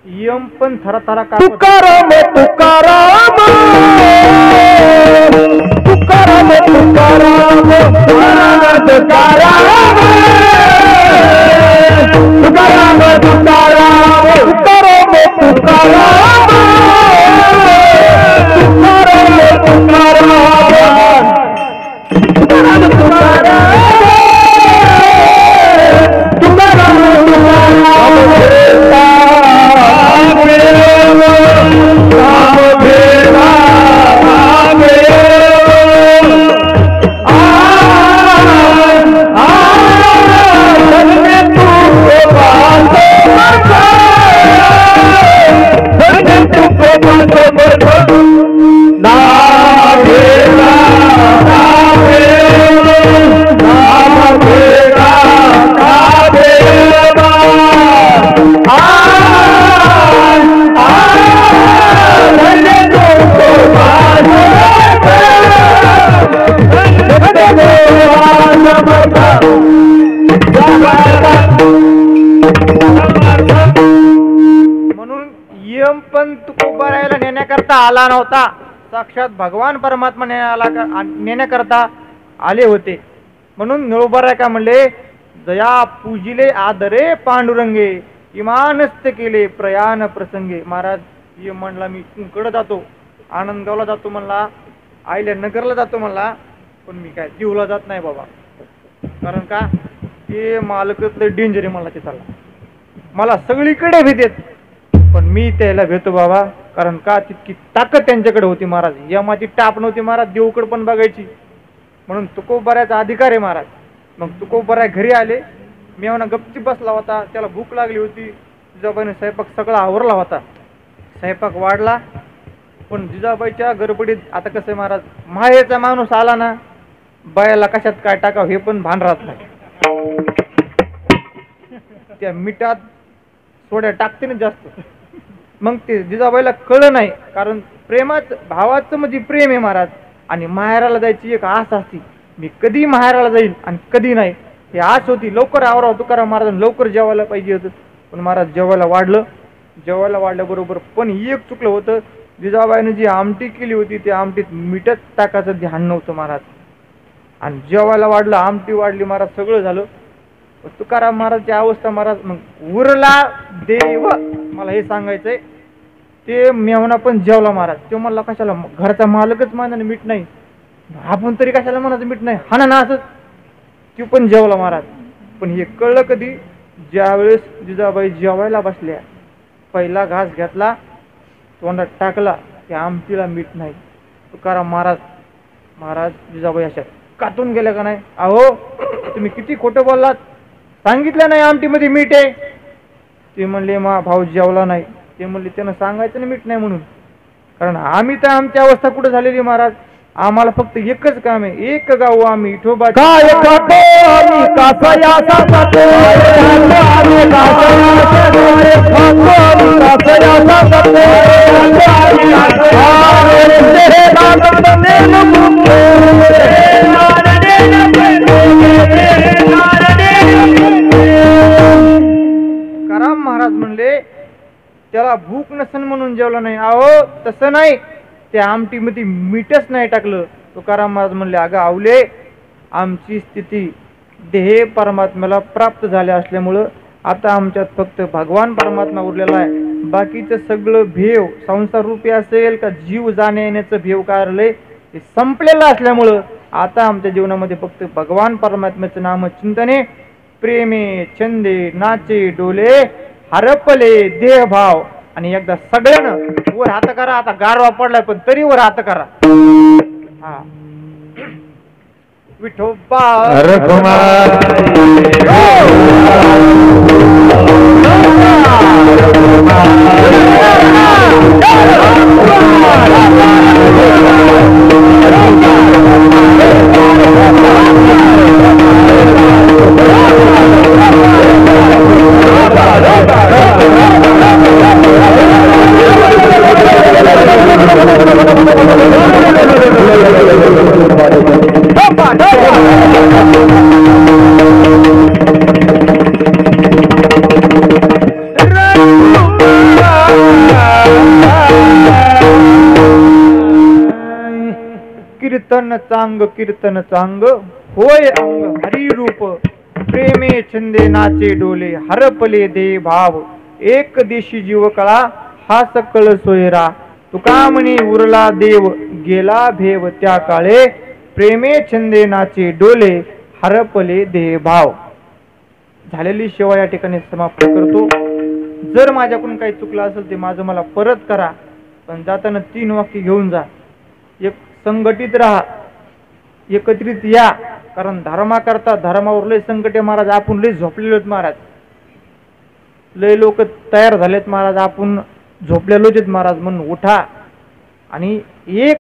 यम पण थरा थरा का तुकाराम तुकाराम तुकाराम तुकाराम तुकाराम तुकाराम तुकाराम म्हणून यम पण तुकोबरायाला नेण्याकरता आला नव्हता, साक्षात भगवान परमात्मा नेण्याकरता आले होते. म्हणून निळोबराय काय म्हणले, दया पूजिले आदरे पांडुरंगे, इमानस्त केले प्रयाण प्रसंगे. महाराज यम म्हणला मी कुंकड जातो, आनंदगावला जातो म्हणला, आईल्या नगरला जातो म्हणला, पण मी काय जीवला जात नाही बाबा. कारण का ते मालकतलं डेंजर आहे मला, ते चालला मला सगळीकडे भेटेत, पण मी त्याला भेटतो बाबा. कारण का तितकी ताकद त्यांच्याकडे होती महाराज. यमाची टाप नव्हती महाराज, देवकड पण बघायची. म्हणून तुकोबरायाचा अधिकार आहे महाराज. मग तुकोबराय घरी आले. मेवणा गपची बसला होता, त्याला भूक लागली होती. जिजाबाईने स्वयंपाक सगळा आवरला होता, स्वयंपाक वाढला. पण जिजाबाईच्या गडबडीत आता कसं आहे महाराज, माहेरचा माणूस आला ना, बायाला कशात काय टाकावं हे पण भान राहत नाही. त्या मिठात सोड्या टाकते ना जास्त, मग ते जिजाबाईला कळलं नाही. कारण प्रेमात भावाचं म्हणजे प्रेम आहे महाराज. आणि माहेराला जायची एक आस असती, मी कधी माहेराला जाईल आणि कधी नाही, ही आस होती. लवकर आवरावं तुकाराम महाराज, लवकर जेवायला पाहिजे होतं. पण महाराज जेवायला वाढल्याबरोबर पण एक चुकलं होतं. जिजाबाईने जी आमटी केली होती त्या आमटीत मीठच टाकायचं ध्यान नव्हतं महाराज. आणि जेवायला वाढलं, आमटी वाढली महाराज, सगळं झालं. तुकाराम महाराजची अवस्था महाराज, मग उरला देव. मला हे सांगायचंय, ते मेवणा पण जेवला महाराज. तो म्हणला कशाला, घरचा मालकच म्हणाने मीठ नाही, आपण तरी कशाला म्हणायचं मीठ नाही, हा ना असंच. तो पण जेवला महाराज. पण हे कळलं कधी, ज्यावेळेस जिजाबाई जेवायला बसल्या, पहिला घास घेतला, तोंडात टाकला, त्या आमटीला मीठ नाही. तुकाराम महाराज जिजाबाई अशा कातून गेल्या का नाही, अहो तुम्ही किती खोटं बोललात, सांगितलं नाही आमटीमध्ये मीठ आहे. ते म्हणले मा भाऊ जेवला नाही. ते म्हणले त्यानं सांगायचं ना मीठ नाही म्हणून. कारण आम्ही तर आमची अवस्था कुठं झालेली महाराज. आम्हाला फक्त एकच काम आहे, एक गाव आम्ही विठोबा काय खातो आम्ही कासयाचा खातो आम्ही कराम महाराज म्हणले त्याला भूक नसन म्हणून जेवला नाही. अहो तसं नाही, त्या आमटीमध्ये मीठच नाही टाकलं. तुकाराम महाराज म्हणले अगं आवले, आमची स्थिती देह परमात्म्याला प्राप्त झाल्या असल्यामुळं आता आमच्यात फक्त भगवान परमात्मा उरलेला आहे. बाकीचं सगळं भेव संसार रूपी असेल का जीव जाण्या येण्याचं भेव कारलंय ते संपलेलं असल्यामुळं आता आमच्या जीवनामध्ये फक्त भगवान परमात्म्याचं नाम चिंतने, प्रेमे छंदे नाचे डोले हरपले देहभाव. आणि एकदा सगळ्यानं वर हात करा. आता गारवा पडलाय पण तरी वर हात करा. हा विठोबा कीर्तन चांग होय अंग हरी रूप, प्रेमे छंदे नाचे डोले हरपले दे भाव. एक देशी जीव कळा हा सकळ सोयरा, तुका म्हणे उरला देव गेला भेव त्या काळे. प्रेमे छंदे नाचे डोले हरपले देह भाव. झालेली सेवा या ठिकाणी समाप्त करतो. जर माझ्याकडून काही चुकलं असेल ते माझं मला परत करा. पण जाताना 3 वाक्य घेऊन जा. एक संघटित राहा, एकत्रित या. कारण धर्माकरता धर्मावर लय संकटे महाराज. आपण लय झोपलेलोत महाराज. लय लोक तयार झालेत महाराज. आपण झोपलेलोच महाराज. म्हणून उठा आणि एक